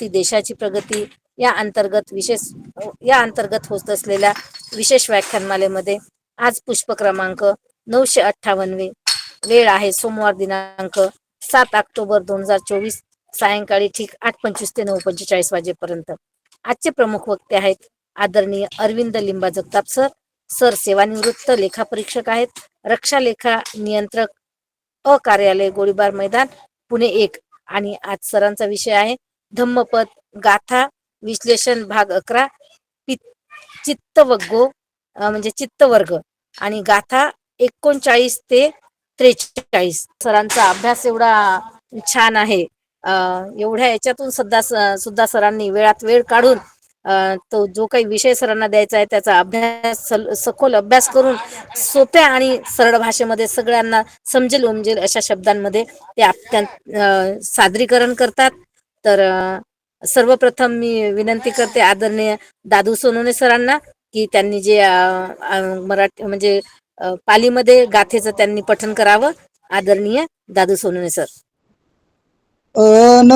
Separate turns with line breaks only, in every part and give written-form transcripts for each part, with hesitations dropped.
प्रगती देशाची प्रगती या अंतर्गत होत असलेल्या विशेष व्याख्यानमालेमध्ये आज पुष्प क्रमांक 958 वेळ आहे सोमवार दिनांक 7 ऑक्टोबर 2024 सायंकाळी ठीक 8:25 ते 9:45 वाजेपर्यंत. आजचे प्रमुख वक्ते आहेत आदरणीय अरविंद लिंबा जगताप सर सेवानिवृत्त लेखापरीक्षक आहेत, रक्षा लेखा नियंत्रक कार्यालय गोळीबार मैदान पुणे 1. आणि आज सरांचा विषय आहे धम्मपद गाथा विश्लेषण भाग 11 चित्तवग्गो म्हणजे चित्तवर्ग आणि गाथा 39 ते 43. सरांचा अभ्यास एवढा छान आहे, एवढ्या याच्यातून सुद्धा सरांनी वेळात वेळ काढून तो जो काही विषय सरांना द्यायचा आहे त्याचा अभ्यास सखोल अभ्यास करून सोप्या आणि सरळ भाषेमध्ये सगळ्यांना समजेल उमजेल अशा शब्दांमध्ये ते सादरीकरण करतात. तर सर्वप्रथम मी विनंती करते आदरणीय दादू सोनवणे सरांना की त्यांनी जे मराठी म्हणजे पालीमध्ये गाथेचं त्यांनी पठण करावं. आदरणीय दादू सोनवणे सर.
अनवसतुची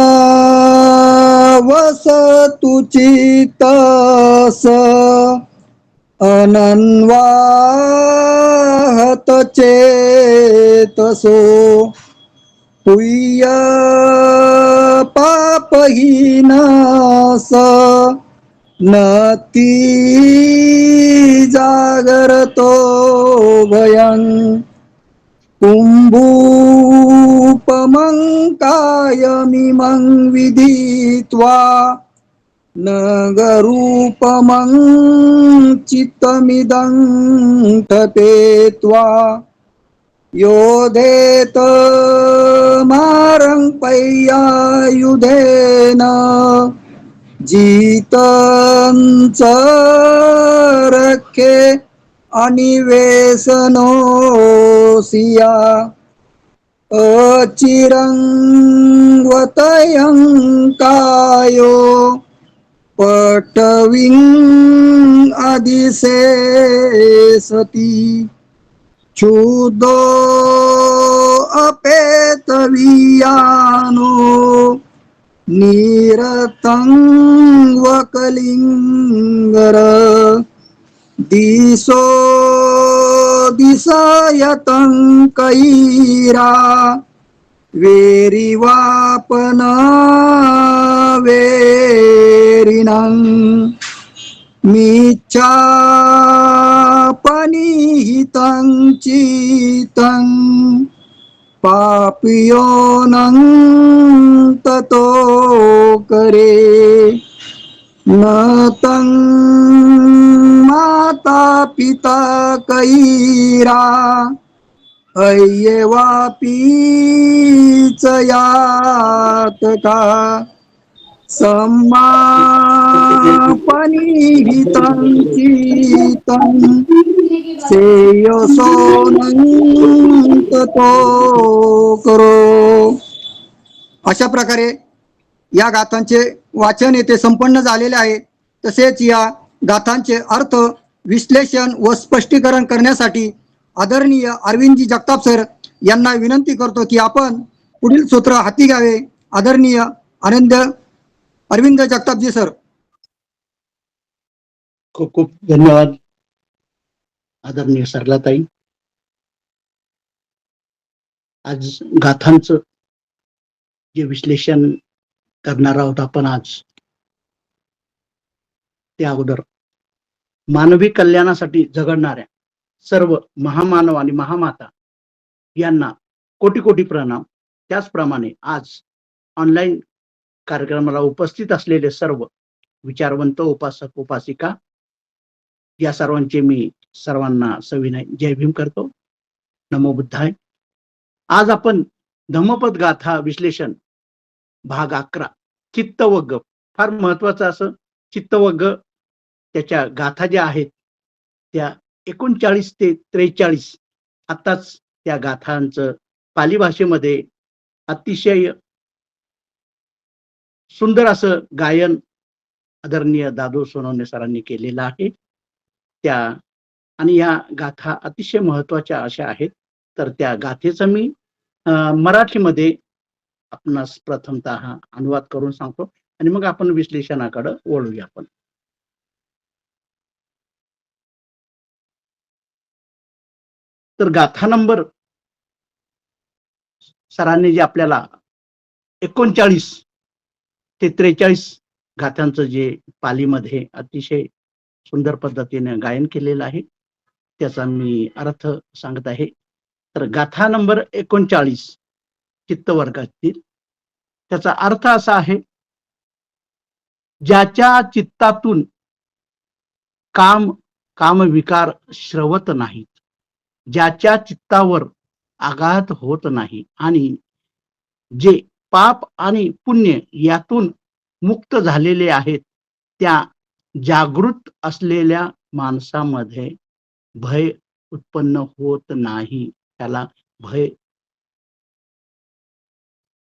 तस अनन्वाहत चेतसो तुय्य पापहीनस नती जागरतो भयं कुंभूपमं विदित्वा नगरूपमं चित्तमिदं तपेत्वा योधेत मारं पय्यायुधेन जीतंच रखे अनिवेशनोसिया अचिरंवतयं कायो पटविं अधिशेषति क्षुदो अपेतवीयानो निरतं वकलिंगर दिशो दिशयतं कैरा वेरिवापन वेरिणं मिच्छापनिहितं चितं पापियोनं ततो करे न तं माता पिता कैरा अय्येवापि च यातका सम्मापनिहितं चितं श्रेयसोनं ततो करो. अशा प्रकारे या गाथांचे वाचन येथे संपन्न झालेले आहे. तसेच या गाथांचे अर्थ विश्लेषण व स्पष्टीकरण करण्यासाठी आदरणीय अरविंदजी जगताप सर यांना विनंती करतो की आपण पुढील सूत्र हाती घ्यावे. आदरणीय अरविंद जगतापजी सर.
खूप खूप धन्यवाद आदरणीय सरलाताई. आज गाथांचं जे विश्लेषण करणार आहोत आपण आज, त्या अगोदर मानवी कल्याणासाठी झगडणाऱ्या सर्व महामानव आणि महामाता यांना कोटी कोटी प्रणाम. त्याचप्रमाणे आज ऑनलाईन कार्यक्रमाला उपस्थित असलेले सर्व विचारवंत उपासक उपासिका या सर्वांचे मी सर्वांना सविनय जय भीम करतो. नमो बुद्धाय. आज आपण धम्मपद गाथा विश्लेषण भाग 11 चित्तवग्ग, फार महत्वाचं असं चित्तवग्ग, त्याच्या गाथा ज्या आहेत त्या 39 ते 43 आताच त्या गाथांचं पाली भाषेमध्ये अतिशय सुंदर असं गायन आदरणीय दादू सोनवणे सरांनी केलेलं आहे. त्या आणि या गाथा अतिशय महत्वाच्या अशा आहेत. तर त्या गाथेचं मी मराठीमध्ये आपणास प्रथमतः अनुवाद करून सांगतो. आणि मग आपण विश्लेषणाकडे वळूया आपण. तर गाथा नंबर सरांनी जे आपल्याला 39 ते 43 गाथांचं जे पालीमध्ये अतिशय सुंदर पद्धतीने गायन केलेलं आहे, त्याचा मी अर्थ सांगत आहे. तर गाथा नंबर 39 चित्तवर्गातील, त्याचा अर्थ असा आहे, ज्याच्या चित्तातून कामविकार श्रवत नाहीत, ज्याच्या चित्तावर आघात होत नाही आणि जे पाप आणि पुण्य यातून मुक्त झालेले आहेत, त्या जागृत असलेल्या माणसामध्ये भय उत्पन्न होत नाही, त्याला भय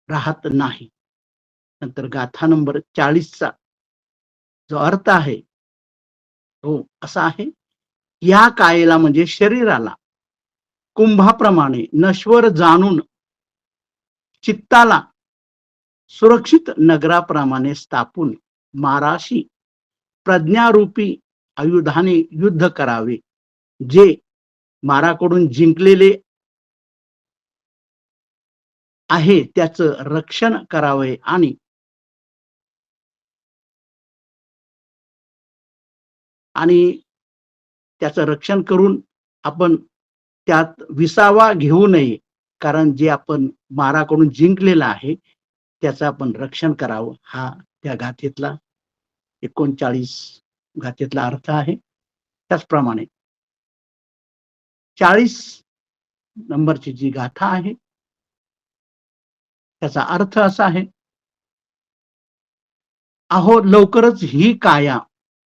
राहत नाही. नंतर गाथा नंबर 40चा जो अर्थ आहे तो असा आहे, या कायेला म्हणजे शरीराला कुंभाप्रमाणे नश्वर जाणून चित्ताला सुरक्षित नगराप्रमाणे स्थापून माराशी प्रज्ञारूपी आयुधाने युद्ध करावे, जे माराकडून जिंकलेले आहे त्याचं रक्षण करावे आणि त्याचं रक्षण करून आपण त्यात विसावा घेऊ नये, कारण जे आपण माराकडून जिंकलेलं आहे त्याचं आपण रक्षण करावं, हा त्या गाथेतला 39 गाथेतला अर्थ आहे. त्याचप्रमाणे 40 नंबरची जी गाथा आहे त्याचा अर्थ असा आहे, अहो लवकरच ही काया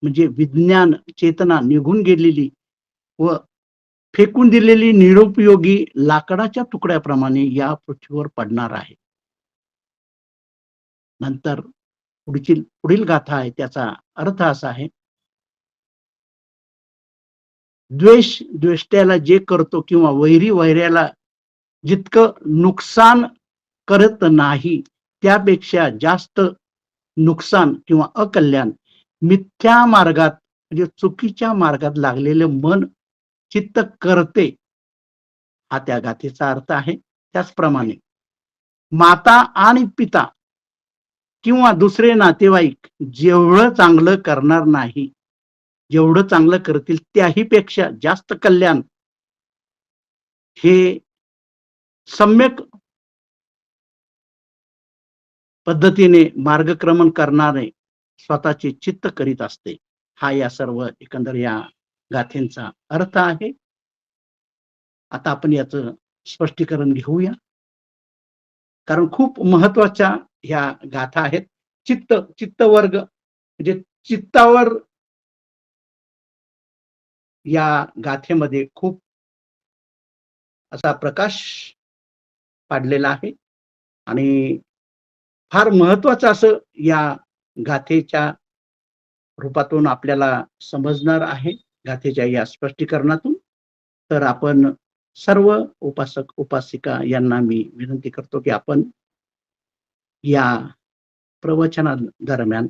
म्हणजे विज्ञान चेतना निघून गेलेली व फेकून दिलेली निरुपयोगी लाकडाच्या तुकड्याप्रमाणे या पृथ्वीवर पडणार आहे. नंतर पुढील गाथा आहे त्याचा अर्थ असा आहे, द्वेष द्वेष्ट्याला जे करतो किंवा वैरी वैऱ्याला जितकं नुकसान करत नाही त्यापेक्षा जास्त नुकसान किंवा अकल्याण मिथ्या मार्गात म्हणजे चुकीच्या मार्गात लागलेले मन चित्त करते, हा त्या गाथेचा अर्थ आहे. त्याचप्रमाणे माता आणि पिता किंवा दुसरे नातेवाईक जेवढं चांगलं करणार नाही, जेवढं चांगलं करतील त्याही पेक्षा जास्त कल्याण हे सम्यक पद्धतीने मार्गक्रमण करणारे स्वतःचे चित्त करीत असते, हा या सर्व एकंदर या गाथेंचा अर्थ आहे. आता आपण याचं स्पष्टीकरण घेऊया, कारण खूप महत्वाच्या ह्या गाथा आहेत. चित्तवर्ग म्हणजे चित्तावर या गाथेमध्ये खूप असा प्रकाश पाडलेला आहे आणि फार महत्वाचं असं या गाथेच्या रूपातून आपल्याला समजणार आहे, गाथेच्या या स्पष्टीकरणातून. तर आपण सर्व उपासक उपासिका यांना मी विनंती करतो की आपण या प्रवचना दरम्यान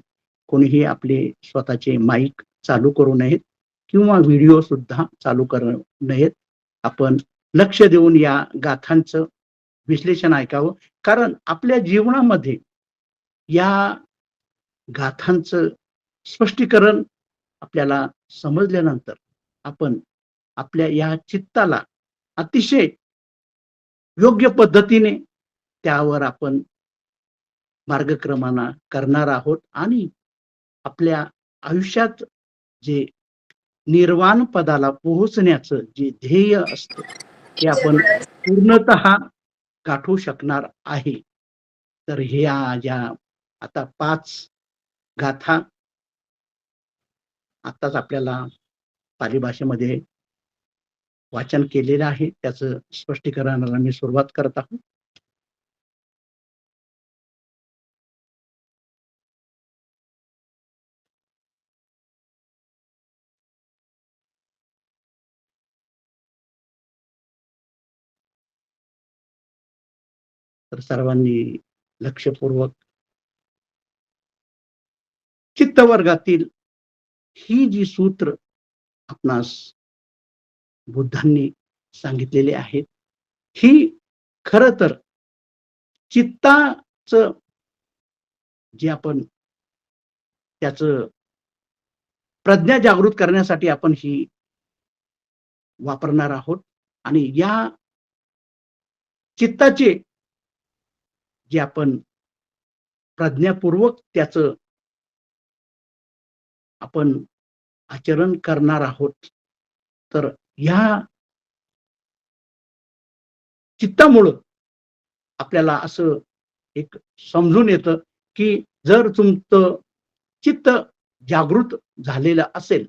कोणीही आपले स्वतःचे माईक चालू करू नयेत किंवा व्हिडिओ सुद्धा चालू करू नयेत. आपण लक्ष देऊन या गाथांचं विश्लेषण ऐकावं, कारण आपल्या जीवनामध्ये या गाथांचं स्पष्टीकरण आपल्याला समजल्यानंतर आपण आपल्या या चित्ताला अतिशय योग्य पद्धतीने त्यावर आपण मार्गक्रमण करणार आहोत आणि आपल्या आयुष्यात जे निर्वाण पदाला पोहोचण्याचं जे ध्येय असतं ते आपण पूर्णतः गाठू शकणार आहे. तर ह्या ज्या आता 5 गाथा आताच आपल्याला पाली भाषेमध्ये वाचन केलेलं आहे, त्याचं स्पष्टीकरणाला मी सुरुवात करत आहोत. तर सर्वांनी लक्षपूर्वक चित्तवर्गातील ही जी सूत्र आपणास बुद्धांनी सांगितलेली आहेत, ही खरं तर चित्ताचं जे आपण त्याचं प्रज्ञा जागृत करण्यासाठी आपण ही वापरणार आहोत. आणि या चित्ताचे जे आपण प्रज्ञापूर्वक त्याचं आपण आचरण करणार आहोत. तर ह्या चित्तामुळं आपल्याला असं एक समजून येतं, की जर तुमचं चित्त जागृत झालेलं असेल,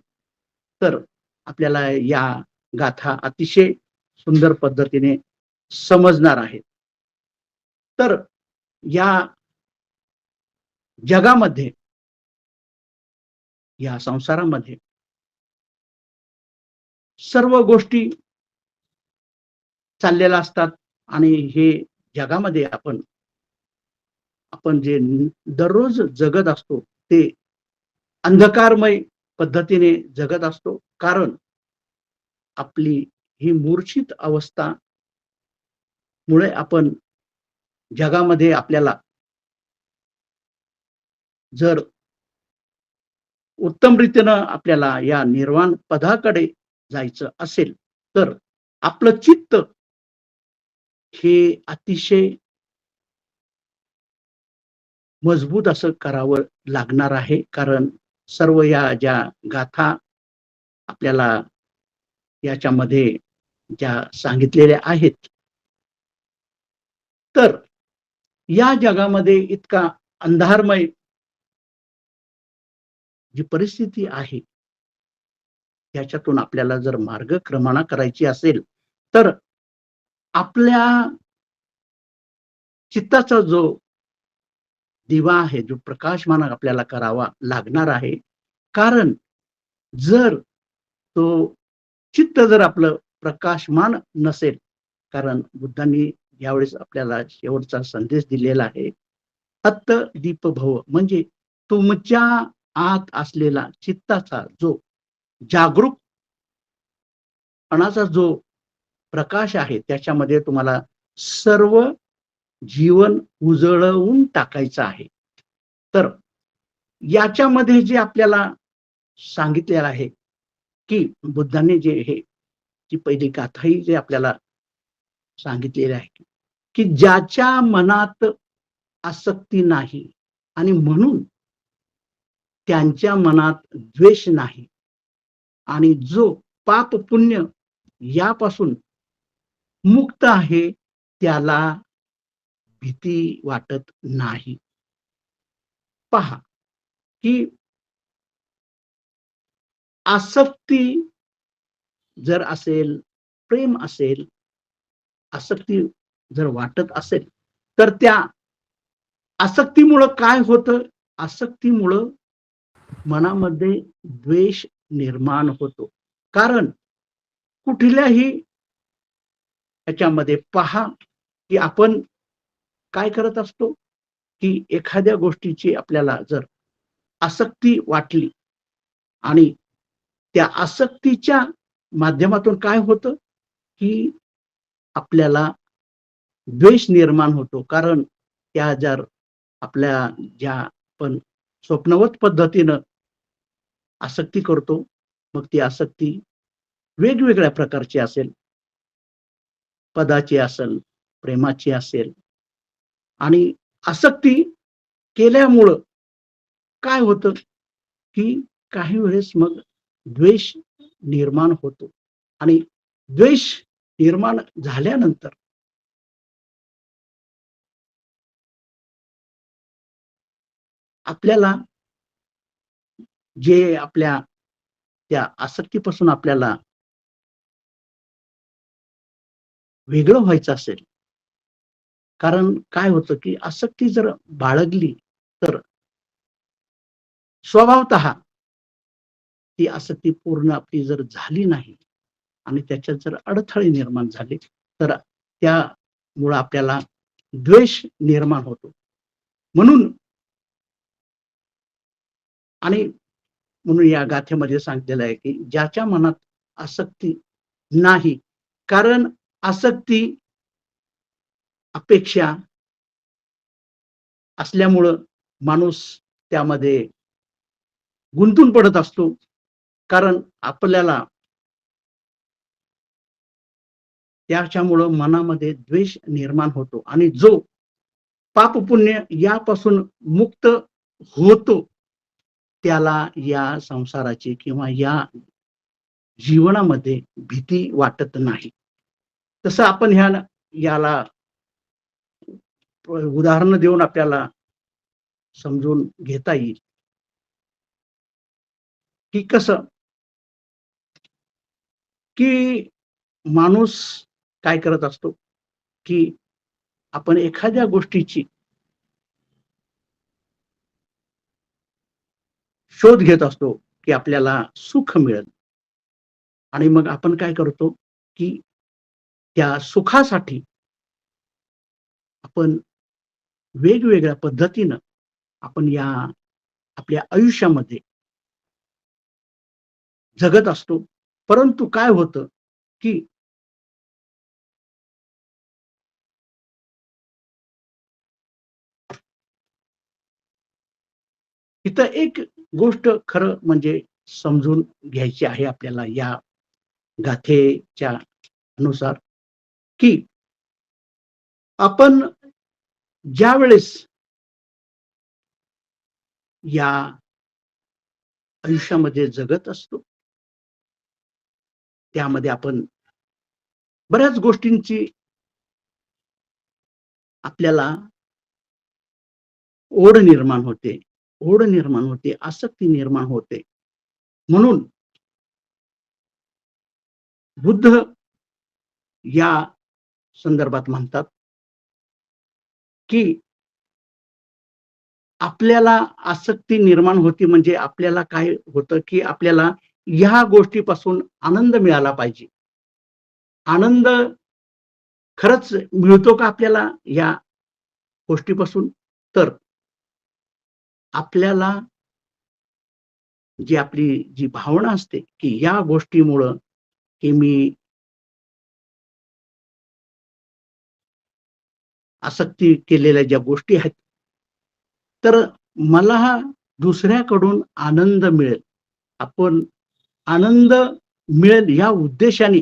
तर आपल्याला या गाथा अतिशय सुंदर पद्धतीने समजणार आहेत. तर या जगामध्ये, या संसारामध्ये सर्व गोष्टी चाललेल्या असतात आणि हे जगामध्ये आपण जे दररोज जगत असतो ते अंधकारमय पद्धतीने जगत असतो. कारण आपली ही मूर्छित अवस्था मुळे आपण जगामध्ये आपल्याला जर उत्तम रीतीनं आपल्याला या निर्वाण पदाकडे जायचं असेल, तर आपलं चित्त हे अतिशय मजबूत असं करावं लागणार आहे. कारण सर्व या ज्या गाथा आपल्याला याच्यामध्ये ज्या सांगितलेल्या आहेत, तर या जगामध्ये इतका अंधारमय जी परिस्थिती आहे, याच्यातून आपल्याला जर मार्गक्रमणा करायची असेल, तर आपल्या चित्ताचा जो दिवा आहे, जो प्रकाशमान आपल्याला करावा लागणार आहे. कारण जर तो चित्त जर आपलं प्रकाशमान नसेल, कारण बुद्धांनी यावेळेस आपल्याला शेवटचा संदेश दिलेला आहे, अत्त दीप भव, म्हणजे तुमच्या आत असलेला चित्ताचा जो जागरूकपणाचा जो प्रकाश आहे, त्याच्यामध्ये तुम्हाला सर्व जीवन उजळवून टाकायचं आहे. तर याच्यामध्ये जे आपल्याला सांगितलेलं आहे, की बुद्धांनी जे हे जी पहिली गाथा ही जे आपल्याला सांगितलेली आहे, की ज्याच्या मनात आसक्ती नाही आणि म्हणून त्यांच्या मनात द्वेष नाही आणि जो पाप पुण्य यापासून मुक्त आहे, त्याला भीती वाटत नाही. पहा, की आसक्ती जर असेल, प्रेम असेल, आसक्ती जर वाटत असेल, तर त्या आसक्तीमुळं काय होतं? आसक्तीमुळं मनामध्ये द्वेष निर्माण होतो. कारण कुठल्याही ह्याच्यामध्ये पहा, की आपण काय करत असतो, की एखाद्या गोष्टीची आपल्याला जर आसक्ती वाटली आणि त्या आसक्तीच्या माध्यमातून काय होतं, की आपल्याला द्वेष निर्माण होतो. कारण त्या जर आपल्या ज्या आपण स्वप्नवत पद्धतीनं आसक्ती करतो, मग ती आसक्ती वेगवेगळ्या प्रकारची असेल, पदाची असेल, प्रेमाची असेल. आणि आसक्ती केल्यामुळं काय होतं, की काही वेळेस मग द्वेष निर्माण होतो आणि द्वेष निर्माण झाल्यानंतर आपल्याला जे आपल्या त्या आसक्तीपासून आपल्याला वेगळं व्हायचं असेल, कारण काय होतं, की आसक्ती जर बाळगली, तर स्वभावतः ती आसक्ती पूर्ण आपली जर झाली नाही आणि त्याच्यात जर अडथळे निर्माण झाले, तर त्यामुळं आपल्याला द्वेष निर्माण होतो. म्हणून आणि म्हणून या गाथेमध्ये सांगितलेलं आहे की ज्याच्या मनात आसक्ती नाही, कारण आसक्ती, अपेक्षा असल्यामुळं माणूस त्यामध्ये गुंतून पडत असतो. कारण आपल्याला त्याच्यामुळं मनामध्ये द्वेष निर्माण होतो आणि जो पाप पुण्य यापासून मुक्त होतो त्याला या संसाराची किंवा या जीवनामध्ये भीती वाटत नाही. तसं आपण याला उदाहरण देऊन आपल्याला समजून घेता येईल की कसं, की माणूस काय करत असतो की आपण एखाद्या गोष्टीची शोध घेत असतो की आपल्याला सुख मिळेल आणि मग आपण काय करतो की त्या सुखासाठी आपण वेगवेगळ्या पद्धतीनं आपण या आपल्या आयुष्यामध्ये जगत असतो. परंतु काय होतं की इथं एक गोष्ट खरं म्हणजे समजून घ्यायची आहे आपल्याला या गाथेच्या अनुसार, की आपण ज्यावेळेस या आयुष्यामध्ये जगत असतो, त्यामध्ये आपण बऱ्याच गोष्टींची आपल्याला ओढ निर्माण होते, आसक्ती निर्माण होते. म्हणून बुद्ध या संदर्भात म्हणतात की आपल्याला आसक्ती निर्माण होती म्हणजे आपल्याला काय होतं की आपल्याला ह्या गोष्टीपासून आनंद मिळाला पाहिजे. आनंद खरंच मिळतो का आपल्याला या गोष्टीपासून? तर आपल्याला जी भावना असते की या गोष्टीमुळं की मी आसक्ती केलेल्या ज्या गोष्टी आहेत, तर मला हा दुसऱ्याकडून आनंद मिळेल. आपण आनंद मिळेल या उद्देशाने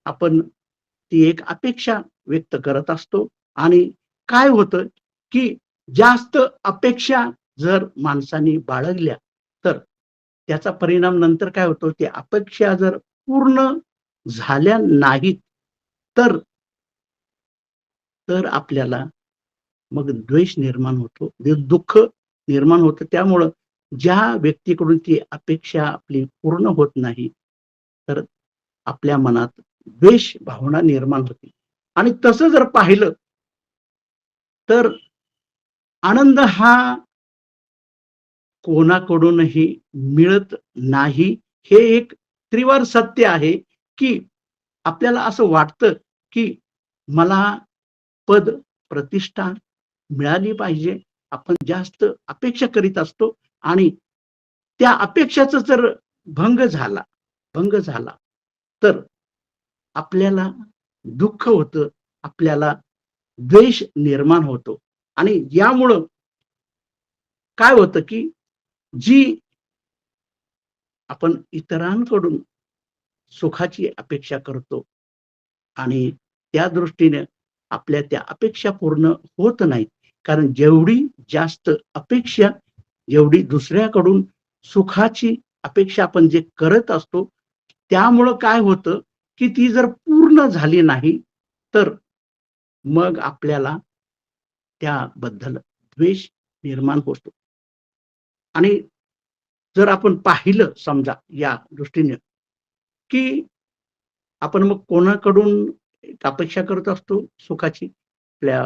आपण ती एक अपेक्षा व्यक्त करत असतो आणि काय होतं, की जास्त अपेक्षा जर माणसाने बाळगल्या, तर त्याचा परिणाम नंतर काय होतो, की अपेक्षा जर पूर्ण झाल्या नाहीत, तर तर आपल्याला मग द्वेष निर्माण होतो, दुःख निर्माण होतं. त्यामुळं ज्या व्यक्तीकडून ती अपेक्षा आपली पूर्ण होत नाही, तर आपल्या मनात द्वेष भावना निर्माण होते. आणि तसं जर पाहिलं, तर आनंद हा कोणाकडूनही मिळत नाही. हे एक त्रिवार सत्य आहे, की आपल्याला असं वाटतं, की मला पद, प्रतिष्ठा मिळाली पाहिजे. आपण जास्त अपेक्षा करीत असतो आणि त्या अपेक्षाचा जर भंग झाला, तर आपल्याला दुःख होतं, आपल्याला द्वेष निर्माण होतो आणि यामुळं काय होतं, की जी आपण इतरांकडून सुखाची अपेक्षा करतो आणि त्या दृष्टीने आपल्या त्या अपेक्षा पूर्ण होत नाहीत. कारण जेवढी जास्त अपेक्षा, जेवढी दुसऱ्याकडून सुखाची अपेक्षा आपण जे करत असतो, त्यामुळं काय होतं, की ती जर पूर्ण झाली नाही, तर मग आपल्याला त्याबद्दल द्वेष निर्माण होतो. आणि जर आपण पाहिलं समजा या दृष्टीने, की आपण मग कोणाकडून अपेक्षा करत असतो सुखाची? आपल्या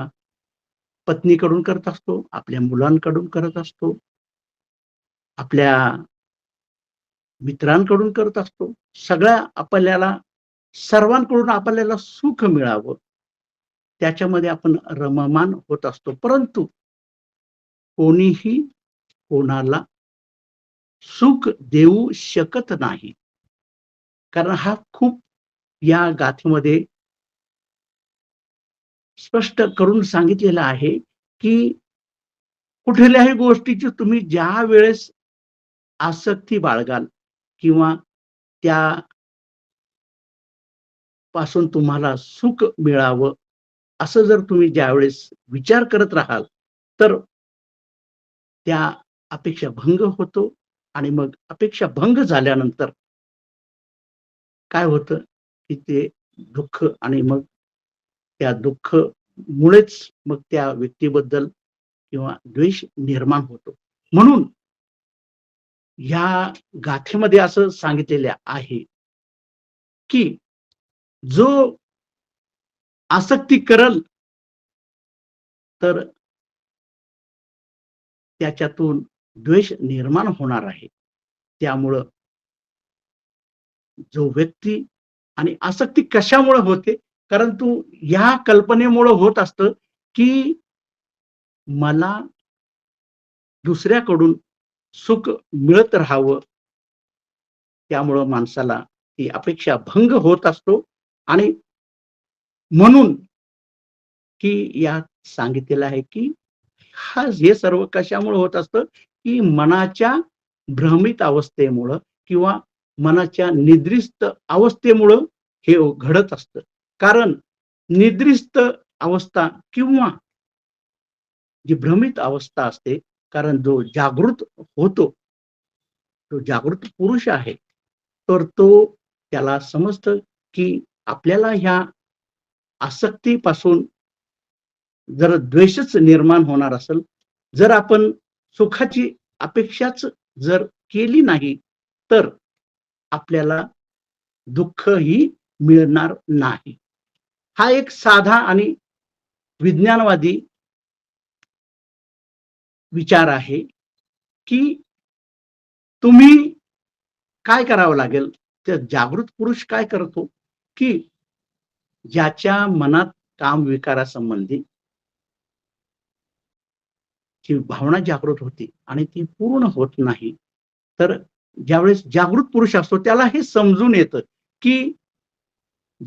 पत्नीकडून करत असतो, आपल्या मुलांकडून करत असतो, आपल्या मित्रांकडून करत असतो. सर्वांकडून आपल्याला सुख मिळावं, त्याच्यामध्ये आपण रममाण होत असतो. परंतु कोणीही कोणाला सुख देऊ शकत नाही. कारण हा खूप या गाथेमध्ये स्पष्ट करून सांगितलेलं आहे, की कुठल्याही गोष्टीची तुम्ही ज्या वेळेस आसक्ती बाळगाल किंवा त्यापासून तुम्हाला सुख मिळावं, असं जर तुम्ही ज्यावेळेस विचार करत राहाल, तर त्या अपेक्षा भंग होतो आणि मग अपेक्षा भंग झाल्यानंतर काय होतं, की ते दुःख आणि मग त्या दुःखमुळेच मग त्या व्यक्तीबद्दल किंवा द्वेष निर्माण होतो. म्हणून ह्या गाथेमध्ये असं सांगितलेलं आहे, की जो आसक्ती करल तर त्याच्यातून द्वेष निर्माण होणार आहे. त्यामुळं जो व्यक्ती आणि आसक्ती कशामुळे होते? परंतु ह्या कल्पनेमुळं होत असतं, की मला दुसऱ्याकडून सुख मिळत राहावं. त्यामुळं माणसाला ती अपेक्षा भंग होत असतो आणि म्हणून की यात सांगितलेलं आहे, की हे सर्व कशामुळे होत असतं, की मनाच्या भ्रमित अवस्थेमुळं किंवा मनाच्या निद्रिस्त अवस्थेमुळं हे घडत असतं. कारण निद्रिस्त अवस्था किंवा जी भ्रमित अवस्था असते, कारण जो जागृत होतो, तो जागृत पुरुष आहे, तर तो त्याला समजतं, की आपल्याला ह्या आसक्तीपासून जर द्वेषच निर्माण होणार असेल, जर आपण सुखाची अपेक्षाच जर केली नाही, तर आपल्याला दुःखही मिळणार नाही. हा एक साधा आणि विज्ञानवादी विचार आहे, की तुम्ही काय करावं लागेल? तर जागृत पुरुष काय करतो, की ज्याच्या मनात कामविकारासंबंधी जी भावना जागृत होते आणि ती पूर्ण होत नाही. तर ज्यावेळेस जागृत पुरुष असतो त्याला हे समजून येतं, की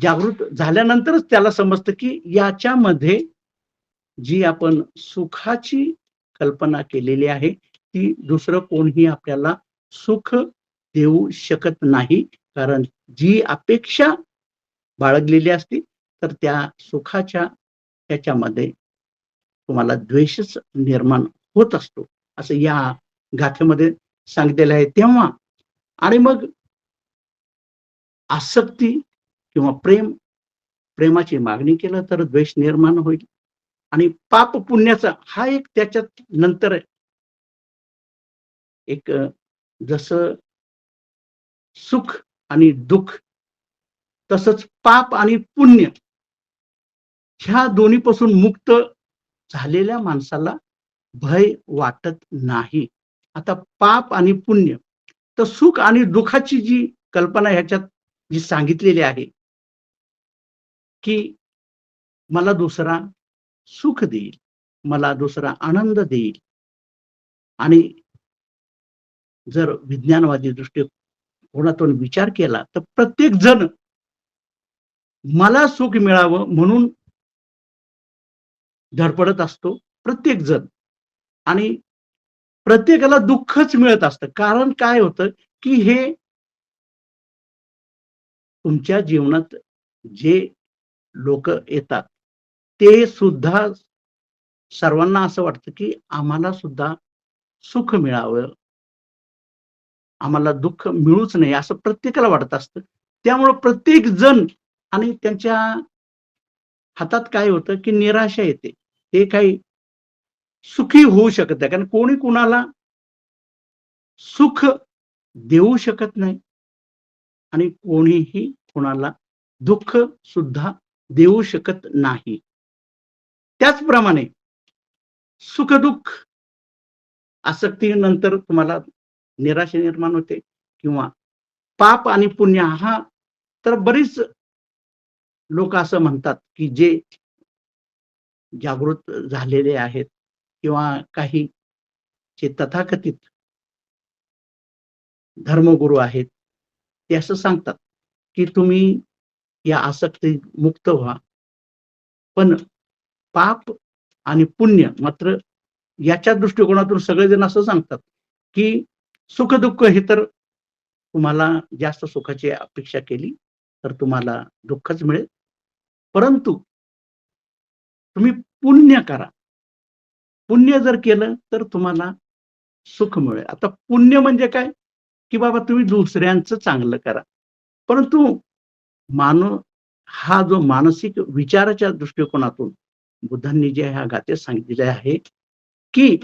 जागृत झाल्यानंतरच त्याला समजतं, की याच्यामध्ये जी आपण सुखाची कल्पना केलेली आहे, ती दुसरं कोणीही आपल्याला सुख देऊ शकत नाही. कारण जी अपेक्षा बाळगलेली असते, तर त्या सुखाच्या त्याच्यामध्ये तुम्हाला द्वेषच निर्माण होत असतो. असं या गाथेमध्ये सांगितलेलं आहे. तेव्हा आणि मग आसक्ती किंवा प्रेमाची मागणी केलं तर द्वेष निर्माण होईल आणि पाप पुण्याचा हा एक त्याच्यात नंतर एक जसं सुख आणि दुःख तसंच पाप आणि पुण्य ह्या दोन्हीपासून मुक्त झालेल्या माणसाला भय वाटत नाही. आता पाप आणि पुण्य तर सुख आणि दुःखाची जी कल्पना ह्याच्यात जी सांगितलेली आहे, की मला दुसरा सुख देईल, मला दुसरा आनंद देईल आणि जर विज्ञानवादी दृष्टिकोनातून विचार केला, तर प्रत्येक जण मला सुख मिळावं म्हणून धडपडत असतो, प्रत्येक जण आणि प्रत्येकाला दुःखच मिळत असतं. कारण काय होतं, की हे तुमच्या जीवनात जे लोकं येतात, ते सुद्धा सर्वांना असं वाटतं, की आम्हाला सुद्धा सुख मिळावं, आम्हाला दुःख मिळूच नये असं प्रत्येकाला वाटत असतं. त्यामुळं प्रत्येक जण आणि त्यांच्या हातात काय होतं, की निराशा येते. ते काही सुखी होऊ शकत नाही. कारण कोणी कुणाला सुख देऊ शकत नाही आणि कोणीही कुणाला दुःख सुद्धा देऊ शकत नाही. त्याचप्रमाणे सुख-दुःख आसक्तीनंतर तुम्हाला निराशा निर्माण होते किंवा पाप आणि पुण्य हा तर बरीच लोक असं म्हणतात, की जे जागृत झालेले आहेत किंवा काही जे तथाकथित धर्मगुरू आहेत, ते असं सांगतात, की तुम्ही या आसक्ती मुक्त व्हा. पण पाप आणि पुण्य मात्र याच्या दृष्टिकोनातून सगळेजण असं सांगतात, की सुख-दुःख हे तर तुम्हाला जास्त सुखाची अपेक्षा केली, तर तुम्हाला दुःखच मिळेल. परंतु तुम्ही पुण्य करा. पुण्य जर केलं तर तुम्हाला सुख मिळेल. आता पुण्य म्हणजे काय? की बाबा तुम्ही दुसऱ्यांचं चांगलं करा. परंतु मानव हा जो मानसिक विचाराच्या दृष्टिकोनातून बुद्धांनी जे ह्या गाथेत सांगितलेले आहे, की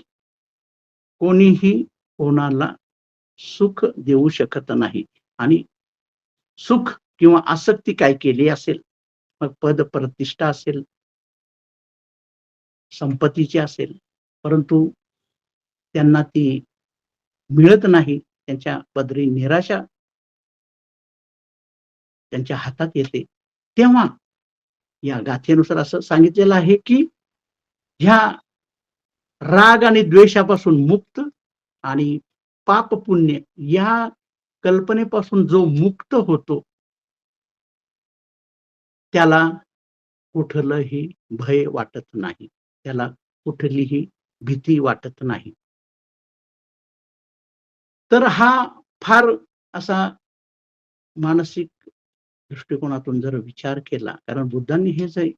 कोणीही कोणाला सुख देऊ शकत नाही आणि सुख किंवा आसक्ती काय केली असेल, मग पद प्रतिष्ठा असेल, संपत्तीची असेल, परंतु त्यांना ती मिळत नाही. त्यांच्या पदरी निराशा त्यांच्या हातात येते. तेव्हा या गाथेनुसार असं सांगितलेलं आहे, की ह्या राग आणि द्वेषापासून मुक्त आणि पाप पुण्य या कल्पनेपासून जो मुक्त होतो, त्याला कुठलंही भय वाटत नाही. त्याला कुठलीही भीती वाटत नाही. तर हा फार असा मानसिक दृष्टिकोनातून जर विचार केला, कारण बुद्धांनी हे जे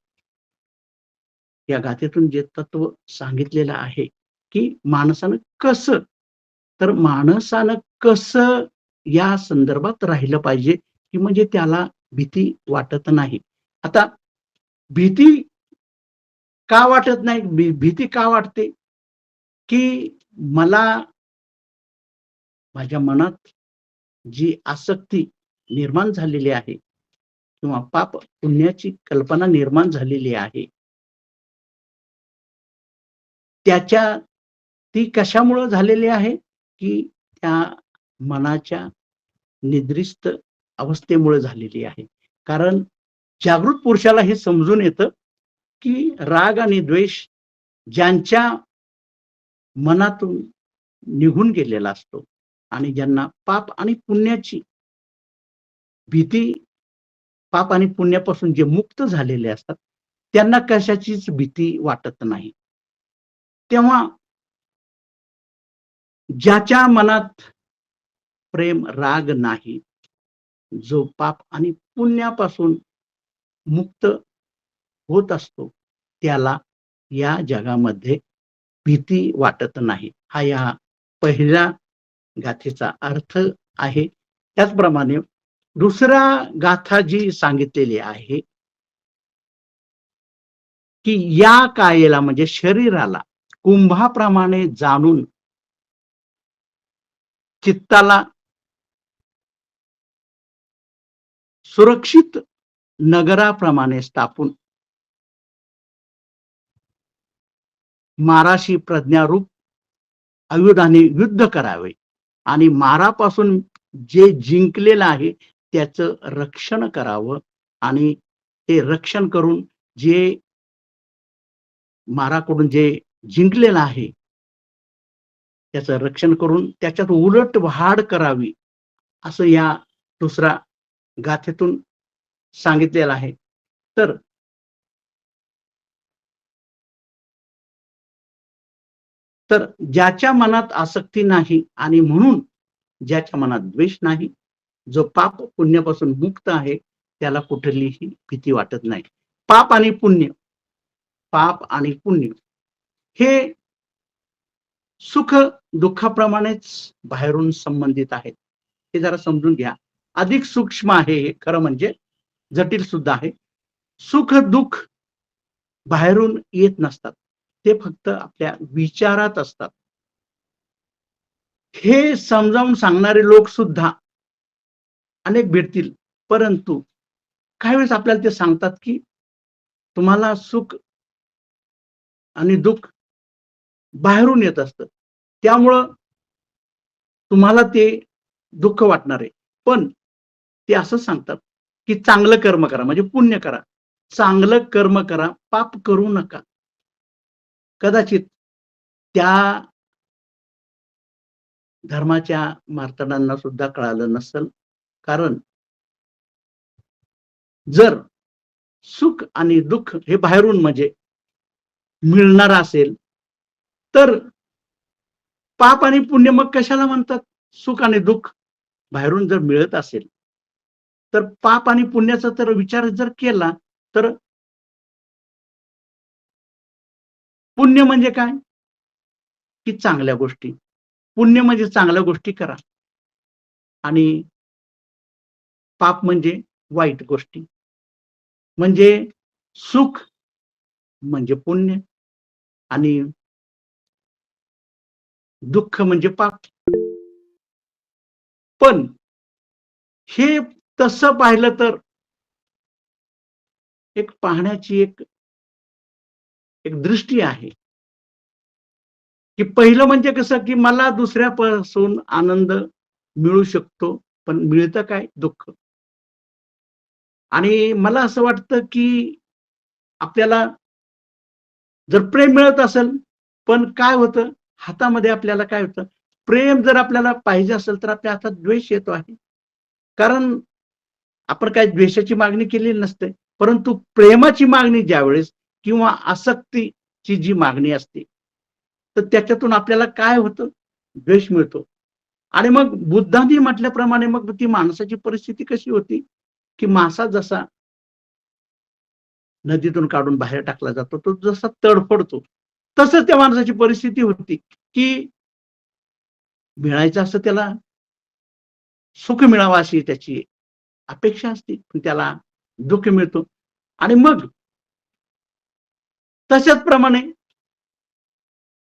या गाथेतून जे तत्व सांगितलेलं आहे, की माणसानं कसं या संदर्भात राहिलं पाहिजे, की म्हणजे त्याला भीती वाटत नाही. आता भीती का वाटत नाही? भीती का वाटते? की मला माझ्या मनात जी आसक्ती निर्माण झालेली आहे किंवा पाप पुण्याची कल्पना निर्माण झालेली आहे, त्याच्या ती कशामुळं झालेली आहे, की त्या मनाच्या निद्रिस्त अवस्थेमुळे झालेली आहे. कारण जागृत पुरुषाला हे समजून येतं, की राग आणि द्वेष ज्यांच्या मनातून निघून गेलेला असतो आणि ज्यांना पाप आणि पुण्याची भीती, पाप आणि पुण्यापासून जे मुक्त झालेले असतात, त्यांना कशाचीच भीती वाटत नाही. तेव्हा ज्याच्या मनात प्रेम, राग नाही, जो पाप आणि पुण्यापासून मुक्त होत असतो, त्याला या जगामध्ये भीती वाटत नाही. हा या पहिल्या गाथेचा अर्थ आहे. त्याचप्रमाणे दुसरा गाथा जी सांगितलेली आहे, की या कायेला म्हणजे शरीराला कुंभाप्रमाणे जाणून चित्ताला सुरक्षित नगराप्रमाणे स्थापून माराशी प्रज्ञारूप आयुधाने युद्ध करावे आणि मारापासून जे जिंकलेलं आहे त्याचं रक्षण करावं आणि ते रक्षण करून जे माराकडून जे जिंकलेलं आहे त्याचं रक्षण करून त्याच्यात उलट वाढ करावी, असं या दुसऱ्या गाथेतून सांगितलेलं आहे. तर तर ज्याच्या मनात आसक्ती नाही आणि म्हणून ज्याच्या मनात द्वेष नाही, जो पाप पुण्यापासून मुक्त आहे, त्याला कुठलीही भीती वाटत नाही. पाप आणि पुण्य, पाप आणि पुण्य हे सुख दुःखाप्रमाणेच बाहेरून संबंधित आहेत. हे जरा समजून घ्या. अधिक सूक्ष्म आहे हे, खरं म्हणजे जटिल सुद्धा आहे. सुख दुःख बाहेरून येत नसतात, ते फक्त आपल्या विचारात असतात. हे समजावून सांगणारे लोक सुद्धा अनेक भेटतील, परंतु काही वेळेस आपल्याला ते सांगतात, की तुम्हाला सुख आणि दुःख बाहेरून येत असतं, त्यामुळं तुम्हाला ते दुःख वाटणार आहे. पण ते असं सांगतात, की चांगलं कर्म करा म्हणजे पुण्य करा. चांगलं कर्म करा, पाप करू नका. कदाचित त्या धर्माच्या मार्तंडांना सुद्धा कळालं नसेल. कारण जर सुख आणि दुःख हे बाहेरून म्हणजे मिळणार असेल, तर पाप आणि पुण्य मग कशाला म्हणतात? सुख आणि दुःख बाहेरून जर मिळत असेल, तर पाप आणि पुण्याचा तर विचार जर केला, तर पुण्य म्हणजे काय? की चांगल्या गोष्टी. पुण्य म्हणजे चांगल्या गोष्टी करा आणि पाप म्हणजे वाईट गोष्टी. म्हणजे सुख म्हणजे पुण्य आणि दुःख म्हणजे पाप. पण हे तसं पाहिलं तर एक पाहण्याची एक दृष्टी आहे, की पहिलं म्हणजे कसं, की मला दुसऱ्यापासून आनंद मिळू शकतो, पण मिळतं काय? दुःख. आणि मला असं वाटतं, की आपल्याला जर प्रेम मिळत असेल, पण काय होतं, हातामध्ये आपल्याला काय होतं, प्रेम जर आपल्याला पाहिजे असेल, तर आपल्या हातात द्वेष येतो आहे. कारण आपण काही द्वेषाची मागणी केलेली नसते. परंतु प्रेमाची मागणी ज्यावेळेस किंवा आसक्तीची जी मागणी असते, तर त्याच्यातून आपल्याला काय होतं, द्वेष मिळतो. आणि मग बुद्धांनी म्हटल्याप्रमाणे मग ती माणसाची परिस्थिती कशी होती, की मासा जसा नदीतून काढून बाहेर टाकला जातो, तो जसा तडफडतो, तसंच त्या माणसाची परिस्थिती होती, की मिळायचं असं त्याला सुख मिळावं अशी त्याची अपेक्षा असते, पण त्याला दुःख मिळतो. आणि मग तशाच प्रमाणे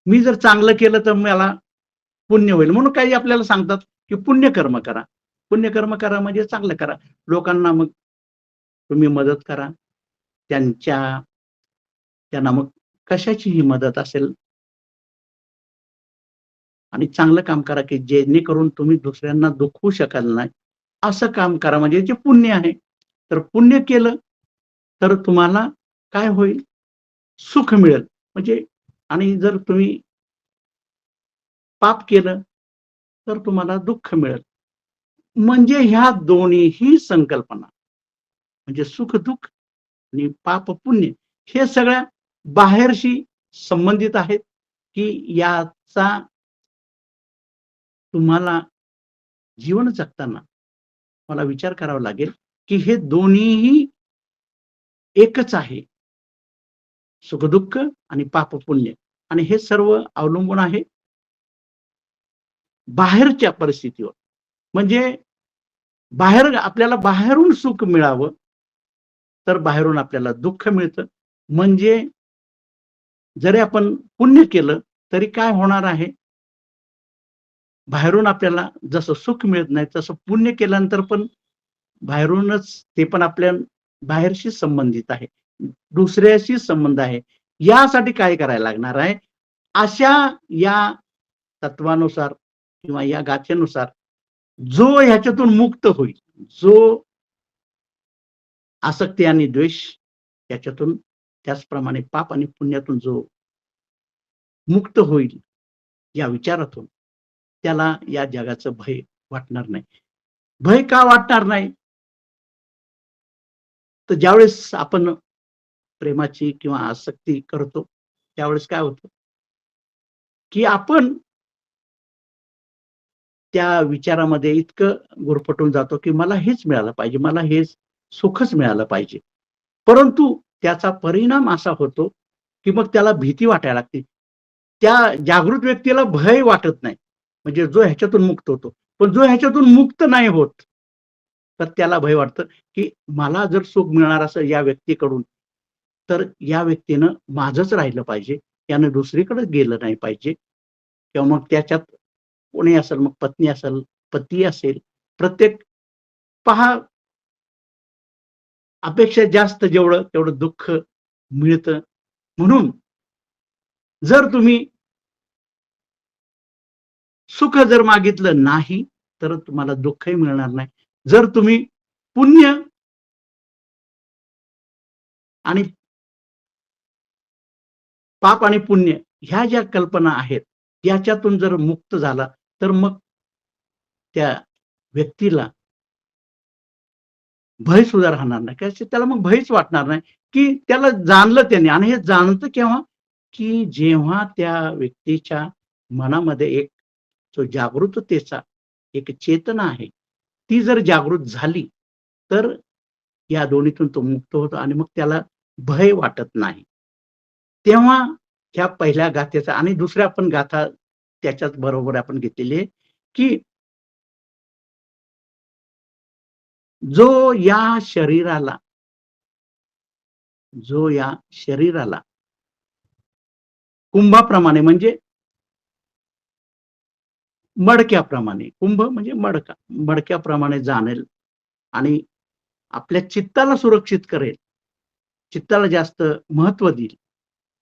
मी जर चांगलं केलं तर मला पुण्य होईल. म्हणून काही आपल्याला सांगतात, की पुण्यकर्म करा. पुण्यकर्म करा म्हणजे चांगलं करा. लोकांना मग तुम्ही मदत करा. त्यांच्या त्यांना मग कशाचीही मदत असेल आणि चांगलं काम करा, की जेणेकरून तुम्ही दुसऱ्यांना दुखवू शकाल नाही, असं काम करा. म्हणजे जे पुण्य आहे. तर पुण्य केलं तर तुम्हाला काय होईल? सुख मिळेल. म्हणजे आणि जर तुम्ही पाप केलं तर तुम्हाला दुःख मिळेल. म्हणजे ह्या दोन्हीही संकल्पना म्हणजे सुख-दुःख आणि पाप-पुण्य हे सगळ्या बाहेरशी संबंधित आहेत, की याचा तुम्हाला जीवन जगताना मला विचार करावा लागेल, की हे दोन्हीही एकच आहे. सुख-दुःख आणि पाप-पुण्य आणि हे सर्व अवलंबून आहे बाहेरच्या परिस्थितीवर. म्हणजे आपल्याला बाहेरून सुख मिळावं, तर बाहेरून आपल्याला दुःख मिळतं. म्हणजे जरी आपण पुण्य केलं, तरी काय होणार आहे? बाहेरून आपल्याला जसं सुख मिळत नाही, तसं पुण्य केल्यानंतर पण बाहेरूनच ते पण आपल्या बाहेरशी संबंधित आहे. दुसऱ्याशी संबंध आहे. यासाठी काय करायला लागणार आहे? अशा या तत्वानुसार किंवा या गाथेनुसार जो ह्याच्यातून मुक्त होईल, जो आसक्ती आणि द्वेष याच्यातून त्याचप्रमाणे पाप आणि पुण्यातून जो मुक्त होईल या विचारातून, त्याला या जगाचं भय वाटणार नाही. भय का वाटणार नाही? तर ज्यावेळेस आपण प्रेमाची किंवा आसक्ती करतो, त्यावेळेस काय होतं, की आपण त्या विचारामध्ये इतकं गुरफटून जातो, की मला हेच मिळालं पाहिजे, मला हेच सुखच मिळालं पाहिजे. परंतु त्याचा परिणाम असा होतो, की मग त्याला भीती वाटायला लागते. त्या जागृत व्यक्तीला भय वाटत नाही. म्हणजे जो ह्याच्यातून मुक्त होतो. पण जो ह्याच्यातून मुक्त नाही होत, तर त्याला भय वाटतं, की मला जर सुख मिळणार असेल या व्यक्तीकडून, तर या व्यक्तीनं माझंच राहिलं पाहिजे. त्यानं दुसरीकडे गेलं नाही पाहिजे किंवा मग त्याच्यात कोणी असेल, मग पत्नी असेल, पती असेल, प्रत्येक पहा अपेक्षा जास्त जेवढं तेवढं दुःख मिळतं. म्हणून जर तुम्ही सुख जर मागितलं नाही, तर तुम्हाला दुःखही मिळणार नाही. जर तुम्ही पुण्य आणि पाप आणि पुण्य ह्या ज्या कल्पना आहेत, याच्यातून जर मुक्त झाला, तर मग त्या व्यक्तीला भय सुद्धा राहणार नाही, की त्याला मग भयच वाटणार नाही, की त्याला जाणलं त्याने. आणि हे जाणतं केव्हा, की जेव्हा त्या व्यक्तीच्या मनामध्ये एक जो जागृततेचा एक चेतना आहे, ती जर जागृत झाली, तर या दोन्हीतून तो मुक्त होतो आणि मग त्याला भय वाटत नाही. तेव्हा ह्या पहिल्या गाथेचा आणि दुसऱ्या पण गाथा त्याच्याच बरोबर आपण घेतलेली आहे, की जो या शरीराला जो या शरीराला कुंभाप्रमाणे म्हणजे मडक्याप्रमाणे, कुंभ म्हणजे मडका, मडक्याप्रमाणे जाणेल आणि आपल्या चित्ताला सुरक्षित करेल, चित्ताला जास्त महत्त्व देईल,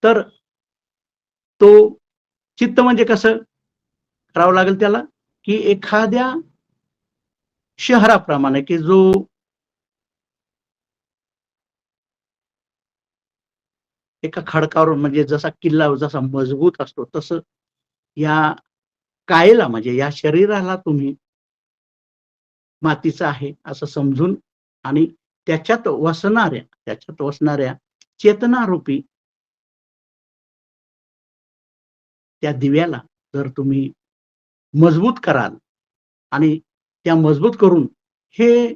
तर तो चित्त म्हणजे कसं करावं लागेल त्याला, की एखाद्या शहराप्रमाणे, की जो एका खडकावर म्हणजे जसा किल्ला जसा मजबूत असतो, तसं या कायेला म्हणजे या शरीराला तुम्ही मातीचं आहे असं समजून आणि त्याच्यात वसणाऱ्या चेतनारूपी त्या दिव्याला जर तुम्ही मजबूत कराल आणि त्या मजबूत करून हे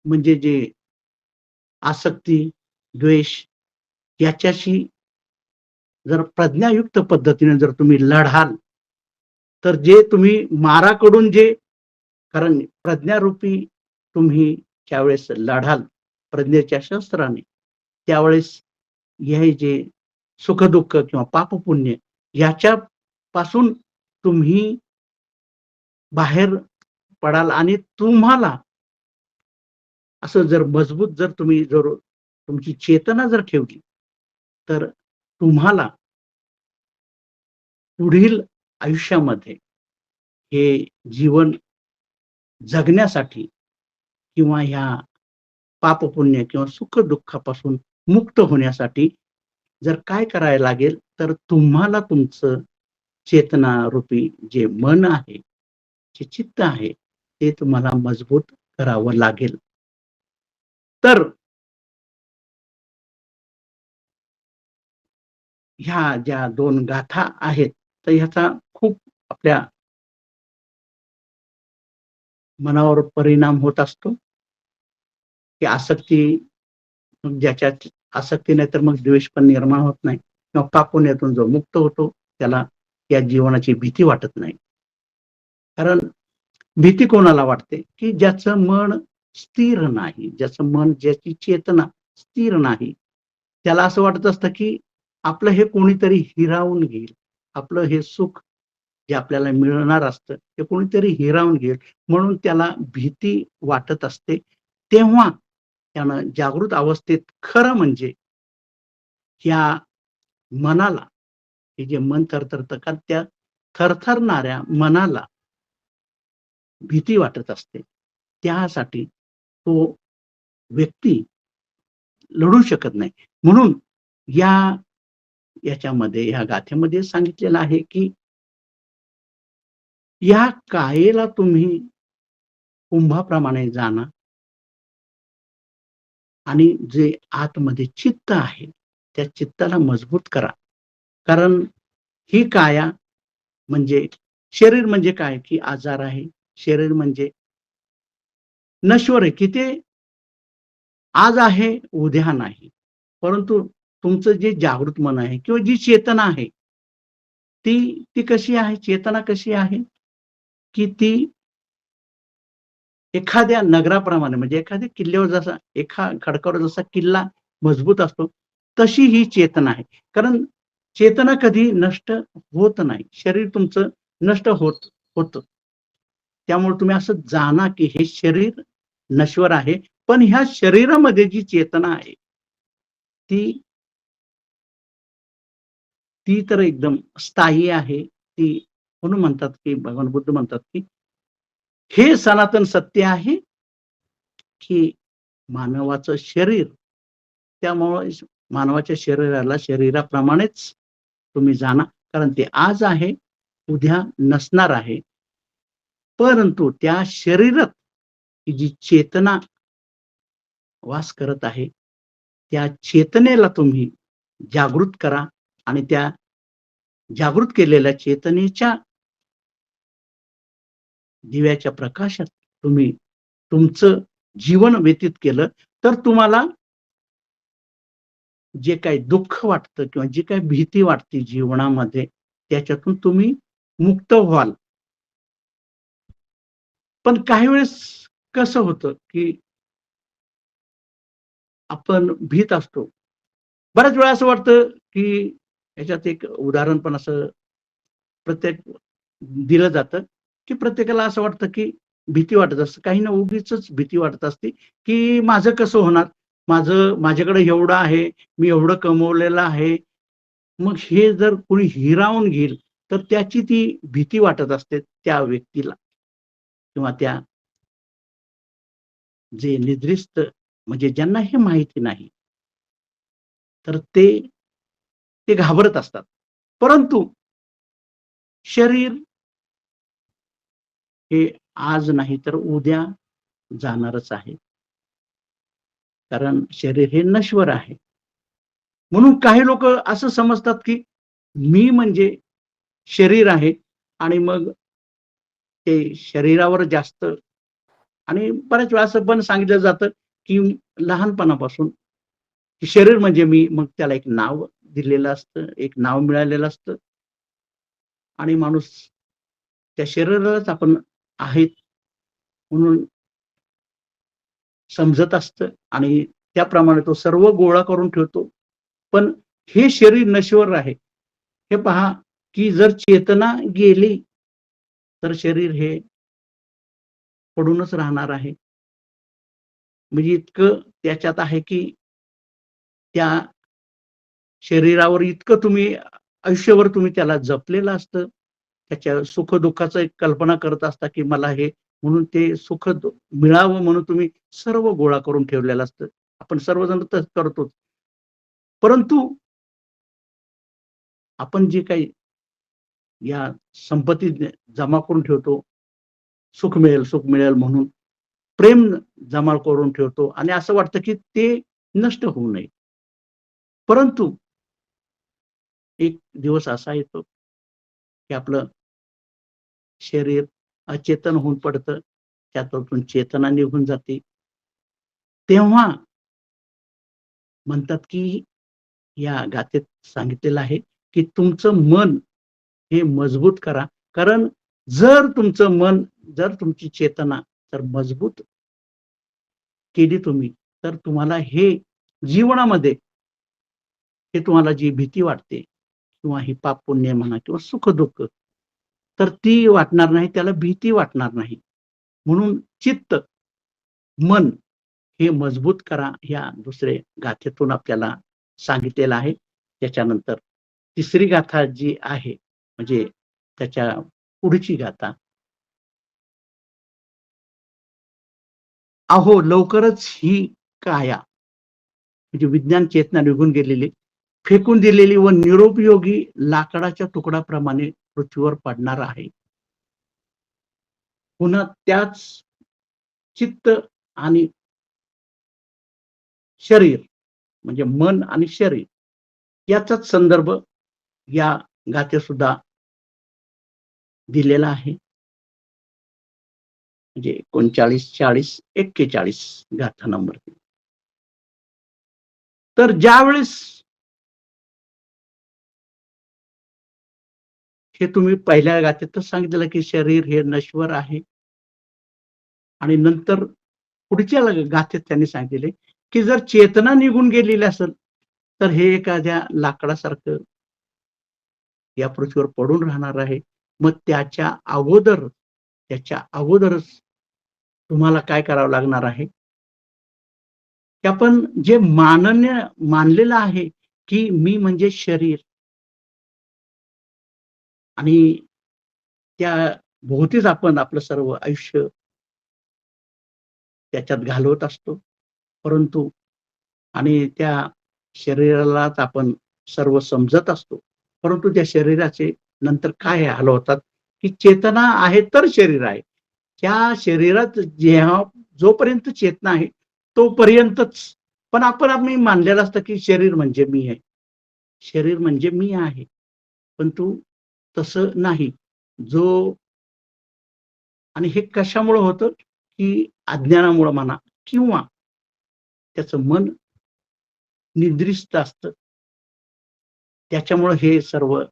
म्हणजे जे आसक्ती, द्वेष याच्याशी जर प्रज्ञायुक्त पद्धतीने जर तुम्ही लढाल, तर जे तुम्ही माराकडून जे, कारण प्रज्ञारूपी तुम्ही ज्यावेळेस लढाल प्रज्ञेच्या शस्त्राने, त्यावेळेस हे जे सुख-दुःख किंवा पाप-पुण्य याच्यापासून तुम्ही बाहेर पडाल आणि तुम्हाला असं जर मजबूत जर तुम्ही जर तुमची चेतना जर ठेवली, तर तुम्हाला पुढील आयुष्यामध्ये हे जीवन जगण्यासाठी किंवा ह्या पाप-पुण्य किंवा सुख-दुःखापासून मुक्त होण्यासाठी जर काय करायला लागेल, तर तुम्हाला तुमचं चेतनारूपी जे मन आहे, जे चित्त आहे, ते तुम्हाला मजबूत करावं लागेल. तर ह्या ज्या 2 गाथा आहेत, तर ह्याचा खूप आपल्या मनावर परिणाम होत असतो, की आसक्ती, ज्याच्यात आसक्ती नाही तर मग द्वेष पण निर्माण होत नाही किंवा पापुण्यातून जो मुक्त होतो, त्याला या जीवनाची भीती वाटत नाही. कारण भीती कोणाला वाटते, की ज्याचं मन स्थिर नाही, ज्याचं मन, ज्याची चेतना स्थिर नाही. त्याला असं वाटत असतं, की आपलं हे कोणीतरी हिरावून घेईल. आपलं हे सुख जे आपल्याला मिळणार असतं, ते कोणीतरी हिरावून घेईल. म्हणून त्याला भीती वाटत असते. तेव्हा त्यानं जागृत अवस्थेत खरं म्हणजे या मनाला, हे जे मन थरथरतं, कारण त्या थरथरणाऱ्या मनाला भीती वाटत असते. त्यासाठी तो व्यक्ती लढू शकत नाही. म्हणून या याच्यामध्ये, या गाथेमध्ये सांगितलेलं आहे, की या कायेला तुम्ही कुंभाप्रमाणे जाणा आणि जे आतमध्ये चित्त आहे, त्या चित्ताला मजबूत करा. कारण ही काया म्हणजे शरीर म्हणजे काय, की आजार आहे. शरीर म्हणजे नश्वर आहे, की ते आज आहे, उद्या नाही. परंतु तुमचं जे जागृत मन आहे किंवा जी चेतना आहे, ती ती कशी आहे? चेतना कशी आहे? की ती एखाद्या नगराप्रमाणे म्हणजे एखाद्या किल्ल्यावर जसा खडकावर जसा किल्ला मजबूत असतो, तशी ही चेतना आहे. कारण चेतना कधी नष्ट होत नाही. शरीर तुमचं नष्ट होतं. त्यामुळे तुम्ही असं जाणा, की हे शरीर नश्वर आहे. पण ह्या शरीरामध्ये जी चेतना आहे, ती ती तर एकदम स्थायी आहे. ती म्हणून म्हणतात, की भगवान बुद्ध म्हणतात, की हे सनातन सत्य आहे, की मानवाचं शरीर, त्यामुळे मानवाच्या शरीराला शरीराप्रमाणेच तुम्ही जाणा. कारण ते आज आहे, उद्या नसणार आहे. परंतु त्या शरीरात ही जी चेतना वास करत आहे, त्या चेतनेला तुम्ही जागृत करा आणि त्या जागृत केलेल्या चेतनेच्या दिव्याच्या प्रकाशात तुम्ही तुमचं जीवन व्यतीत केलं, तर तुम्हाला जे काही दुःख वाटतं किंवा जी काही भीती वाटते जीवनामध्ये, त्याच्यातून तुम्ही मुक्त व्हाल. पण काही वेळेस कसं होतं, की आपण भीत असतो. बऱ्याच वेळा असं वाटतं, की याच्यात एक उदाहरण पण असं प्रत्येक दिलं जातं, की प्रत्येकाला असं वाटतं, की भीती वाटत असते. काहींना उगीचच भीती वाटत असते, की माझं कसं होणार? माझ्याकडे एवढं आहे, मी एवढं कमवलेलं आहे. मग हे जर कोणी हिरावून घेईल, तर त्याची ती भीती वाटत असते त्या व्यक्तीला किंवा त्या जे निद्रिस्त म्हणजे ज्यांना हे माहिती नाही, तर ते घाबरत असतात. परंतु शरीर हे आज नाही तर उद्या जाणारच आहे. कारण शरीर हे नश्वर आहे. म्हणून काही लोकं असं समजतात, की मी म्हणजे शरीर आहे आणि मग ते शरीरावर जास्त आणि बऱ्याच वेळा असं पण सांगितलं जातं, की लहानपणापासून की शरीर म्हणजे मी, मग त्याला एक नाव दिलेलं असतं, एक नाव मिळालेलं असतं आणि माणूस त्या शरीरालाच आपण आहेत म्हणून समजत असतं आणि त्याप्रमाणे तो सर्व गोळा करून ठेवतो. पण हे शरीर नश्वर आहे. हे पहा, की जर चेतना गेली, तर शरीर हे पडूनच राहणार आहे. म्हणजे इतकं त्याच्यात आहे, की त्या शरीरावर इतकं तुम्ही आयुष्यभर तुम्ही त्याला जपलेलं असतं. त्याच्या सुख-दुःखाचं एक कल्पना करत असता, की मला हे म्हणून ते सुख मिळावं म्हणून तुम्ही सर्व गोळा करून ठेवलेलं असतं. आपण सर्वजण तसं करतोच. परंतु आपण जे काही या संपत्ती जमा करून ठेवतो, सुख मिळेल म्हणून प्रेम जमा करून ठेवतो आणि असं वाटतं, की ते नष्ट होऊ नये. परंतु एक दिवस असा येतो, की आपलं शरीर अचेतन होऊन पडतं. त्याच्यातून चेतना निघून जाते. तेव्हा म्हणतात, की या गाथेत सांगितलेलं आहे, की तुमचं मन हे मजबूत करा. कारण जर तुमचं मन, जर तुमची चेतना जर मजबूत केली तुम्ही, तर तुम्हाला हे जीवनामध्ये हे तुम्हाला जी भीती वाटते किंवा ही पाप-पुण्य म्हणा किंवा सुख-दुःख, तर ती वाटणार नाही, त्याला भीती वाटणार नाही. म्हणून चित्त, मन हे मजबूत करा, ह्या दुसरे गाथेतून आपल्याला सांगितलेलं आहे. त्याच्यानंतर तिसरी गाथा जी आहे, म्हणजे त्याच्या पुढची गाथा, अहो लवकरच ही काया म्हणजे विज्ञान चेतना निघून गेलेली, फेकून दिलेली व निरुपयोगी लाकडाच्या तुकड्याप्रमाणे पृथ्वीवर पडणार आहे. पुन्हा त्याच चित्त आणि शरीर म्हणजे मन आणि शरीर याचाच संदर्भ या गाथेत सुद्धा दिलेला आहे. म्हणजे 39, 40, 41 गाथा नंबर. तर ज्यावेळेस हे तुम्ही पहिल्या गाथेतच सांगितलेलं, की शरीर हे नश्वर आहे आणि नंतर पुढच्या गाथेत त्यांनी सांगितले, की जर चेतना निघून गेलेली असेल, तर हे एखाद्या लाकडासारखं या पृथ्वीवर पडून राहणार आहे. मग त्याच्या अगोदरच तुम्हाला काय करावं लागणार आहे, की आपण जे मानलेलं आहे, की मी म्हणजे शरीर आणि त्या भोवतीच आपण आपलं सर्व आयुष्य त्याच्यात घालवत असतो. परंतु आणि त्या शरीरालाच आपण सर्व समजत असतो. परंतु त्या शरीराचे नंतर काय हाल होतात, की चेतना आहे तर शरीर आहे. त्या शरीरात जेव्हा जोपर्यंत चेतना आहे तोपर्यंतच. पण आम्ही मानलेलं असतं, की शरीर म्हणजे मी आहे. शरीर म्हणजे मी आहे. परंतु तसं नाही. जो आणि हे कशामुळं होतं, की अज्ञानामुळं म्हणा किंवा त्याचं मन निद्रिस्त असतं. त्याच्यामुळं हे सर्व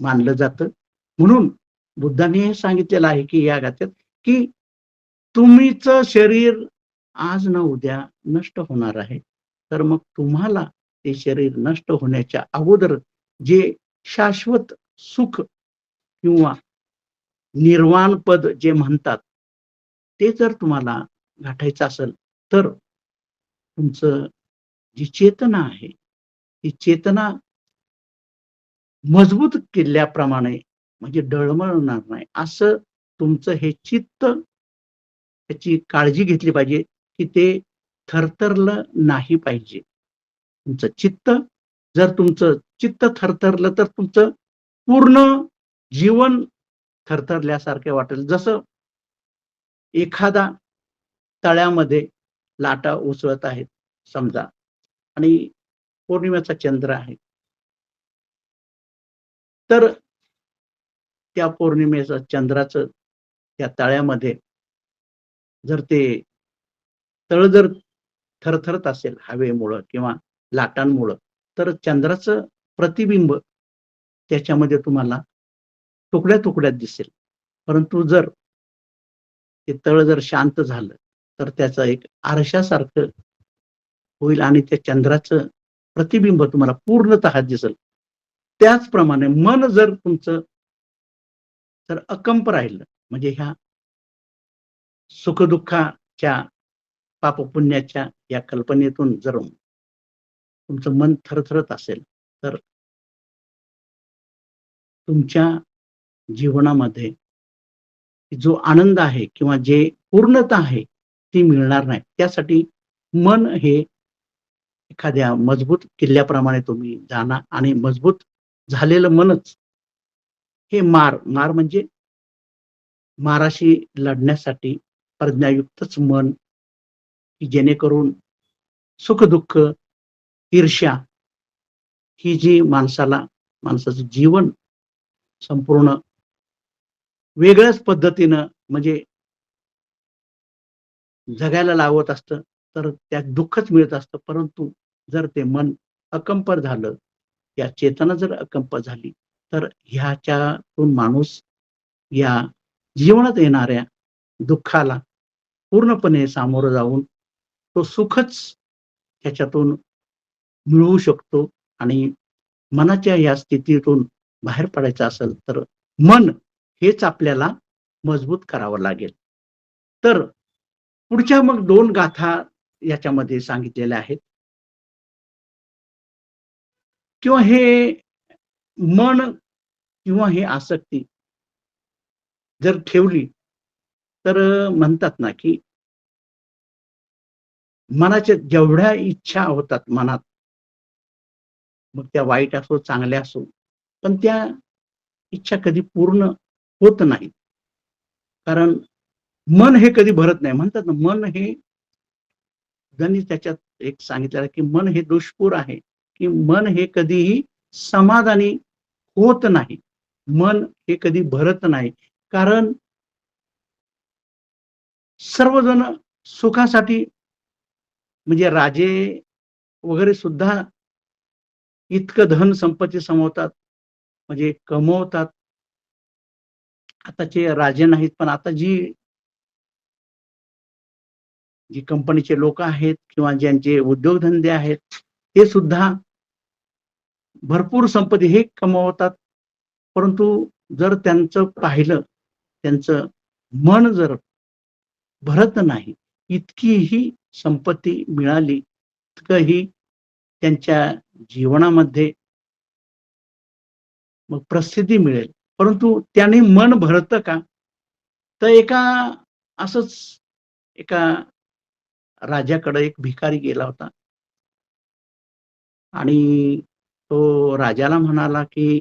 मानलं जातं. म्हणून बुद्धांनी हे सांगितलेलं आहे, की या गाथेत, की तुमचं शरीर आज ना उद्या नष्ट होणार आहे. तर मग तुम्हाला ते शरीर नष्ट होण्याच्या अगोदर जे शाश्वत सुख किंवा निर्वाण पद जे म्हणतात, ते जर तुम्हाला गाठायचं असेल, तर तुमचं जी चेतना आहे, ती चेतना मजबूत किल्ल्याप्रमाणे म्हणजे डळमळणार नाही, असं तुमचं हे चित्त त्याची काळजी घेतली पाहिजे, की ते थरथरलं नाही पाहिजे. तुमचं चित्त थरथरलं, तर तुमचं पूर्ण जीवन थरथरल्यासारखे वाटेल. जसं एखादा तळ्यामध्ये लाटा उसळत आहेत समजा आणि पौर्णिमेचा चंद्र आहे. तर त्या पौर्णिमेचं चंद्राचं त्या तळ्यामध्ये जर ते तळ जर थरथरत असेल हवेमुळं किंवा लाटांमुळं, तर चंद्राचं प्रतिबिंब त्याच्यामध्ये तुम्हाला तुकड्या-तुकड्यात दिसेल. परंतु जर ते तळ जर शांत झालं, तर त्याचं एक आरशासारखं होईल आणि त्या चंद्राचं प्रतिबिंब तुम्हाला पूर्णतः दिसेल. त्याचप्रमाणे मन जर तुमचं जर अकंप राहिलं, म्हणजे ह्या सुख-दुःखाच्या, पाप-पुण्याच्या या कल्पनेतून जर तुमचं मन थरथरत असेल, तर तुमच्या जीवनामध्ये जो आनंद आहे किंवा जे पूर्णता आहे, ती मिळणार नाही. त्यासाठी मन हे एखाद्या मजबूत किल्ल्याप्रमाणे तुम्ही जाणा आणि मजबूत झालेलं मनच हे मार म्हणजे माराशी लढण्यासाठी प्रज्ञायुक्तच मन, की जेणेकरून सुख-दुःख, ईर्ष्या ही जी माणसाचं जीवन संपूर्ण वेगळ्याच पद्धतीनं म्हणजे जगायला लावत असतं, तर त्यात दुःखच मिळत असतं. परंतु जर ते मन अकंप झालं, या चेतना जर अकंप झाली, तर ह्याच्यातून माणूस या जीवनात येणाऱ्या दुःखाला पूर्णपणे सामोरं जाऊन तो सुखच ह्याच्यातून मिळवू शकतो. आणि मनाच्या या स्थितीतून बाहेर पडायचं असेल, तर मन हेच आपल्याला मजबूत करावं लागेल. तर पुढच्या मग 2 गाथा याच्यामध्ये सांगितलेल्या आहेत किंवा हे मन किंवा हे आसक्ती जर ठेवली, तर म्हणतात ना, की मनाच्या जेवढ्या इच्छा होतात मनात, मग त्या वाईट असो, चांगल्या असो, पण त्या इच्छा कधी पूर्ण होत नाहीत. कारण मन हे कधी भरत नाही. म्हणतात ना, मन हे त्यांनी त्याच्यात एक सांगितलेलं आहे, की मन हे दुष्पूर आहे, की मन हे कधीही समाधानी होत नाही. मन हे कधी भरत नाही. कारण सर्वजण सुखासाठी म्हणजे राजे वगैरे सुद्धा इतकं धन संपत्ती समवतात, म्हणजे कमवतात. आताचे राजे नाहीत, पण आता जी जी कंपनीचे लोक आहेत किंवा ज्यांचे उद्योगधंदे आहेत, ते सुद्धा भरपूर संपत्ती हे कमवतात. परंतु जर त्यांचं पाहिलं, त्यांचं मन जर भरत नाही, इतकीही संपत्ती मिळाली, इतकंही त्यांच्या जीवनामध्ये मग प्रसिद्धी मिळेल. परंतु त्याने मन भरतं का? तर असंच एका राजाकडे एक भिकारी गेला होता आणि तो राजाला म्हणाला की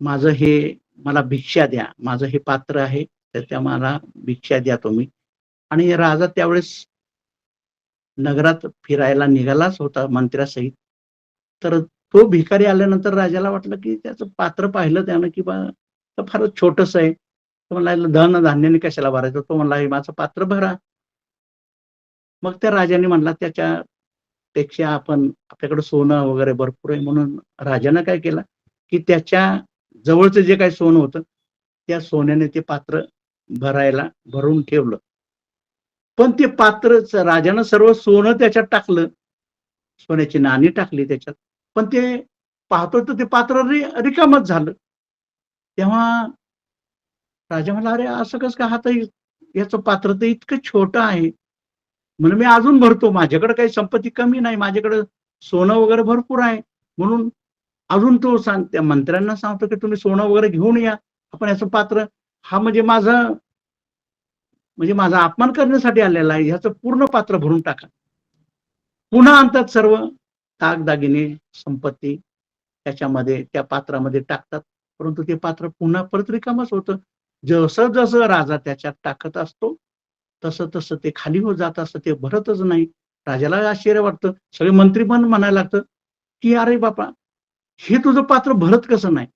माझं हे मला भिक्षा द्या, माझं हे पात्र आहे, तर त्या मला भिक्षा द्या तुम्ही. आणि राजा त्यावेळेस नगरात फिरायला निघालाच होता मंत्र्यासहित. तर तो भिकारी आल्यानंतर राजाला वाटलं की त्याचं पात्र पाहिलं त्यानं की बा तर फारच छोटस आहे. तो म्हणला धन धान्याने कशाला भरायचं. तो म्हणला हे माझं पात्र भरा. मग त्या राजाने म्हणला त्याच्यापेक्षा आपल्याकडे सोनं वगैरे भरपूर आहे, म्हणून राजानं काय केलं की त्याच्या जवळचं जे काही सोनं होतं त्या सोन्याने ते पात्र भरून ठेवलं. पण ते पात्र राजानं सर्व सोनं त्याच्यात टाकलं, सोन्याची नाणी टाकली त्याच्यात, पण ते पाहतो तर ते पात्र रिकामच झालं. तेव्हा राजा म्हणला, अरे असं कसं काय, हा तर याचं पात्र तर इतकं छोटं आहे, म्हणून मी अजून भरतो, माझ्याकडे काही संपत्ती कमी नाही, माझ्याकडे सोनं वगैरे भरपूर आहे, म्हणून अजून तो त्या मंत्र्यांना सांगतो की तुम्ही सोनं वगैरे घेऊन या, आपण याचं पात्र, हा म्हणजे माझा अपमान करण्यासाठी आलेला आहे, ह्याचं पूर्ण पात्र भरून टाका. पुन्हा आणतात सर्व दागदागिने संपत्ती त्याच्यामध्ये त्या पात्रामध्ये टाकतात, परंतु ते पात्र पुन्हा परत रिकामच होतं. जसं जसं राजा त्याच्यात टाकत असतो तसं तसं ते खाली होत जात असतं, ते भरतच नाही. राजाला आश्चर्य वाटतं. सगळे मंत्री पण म्हणायला लागतं की अरे बापा, हे तुझं पात्र भरत कसं नाही,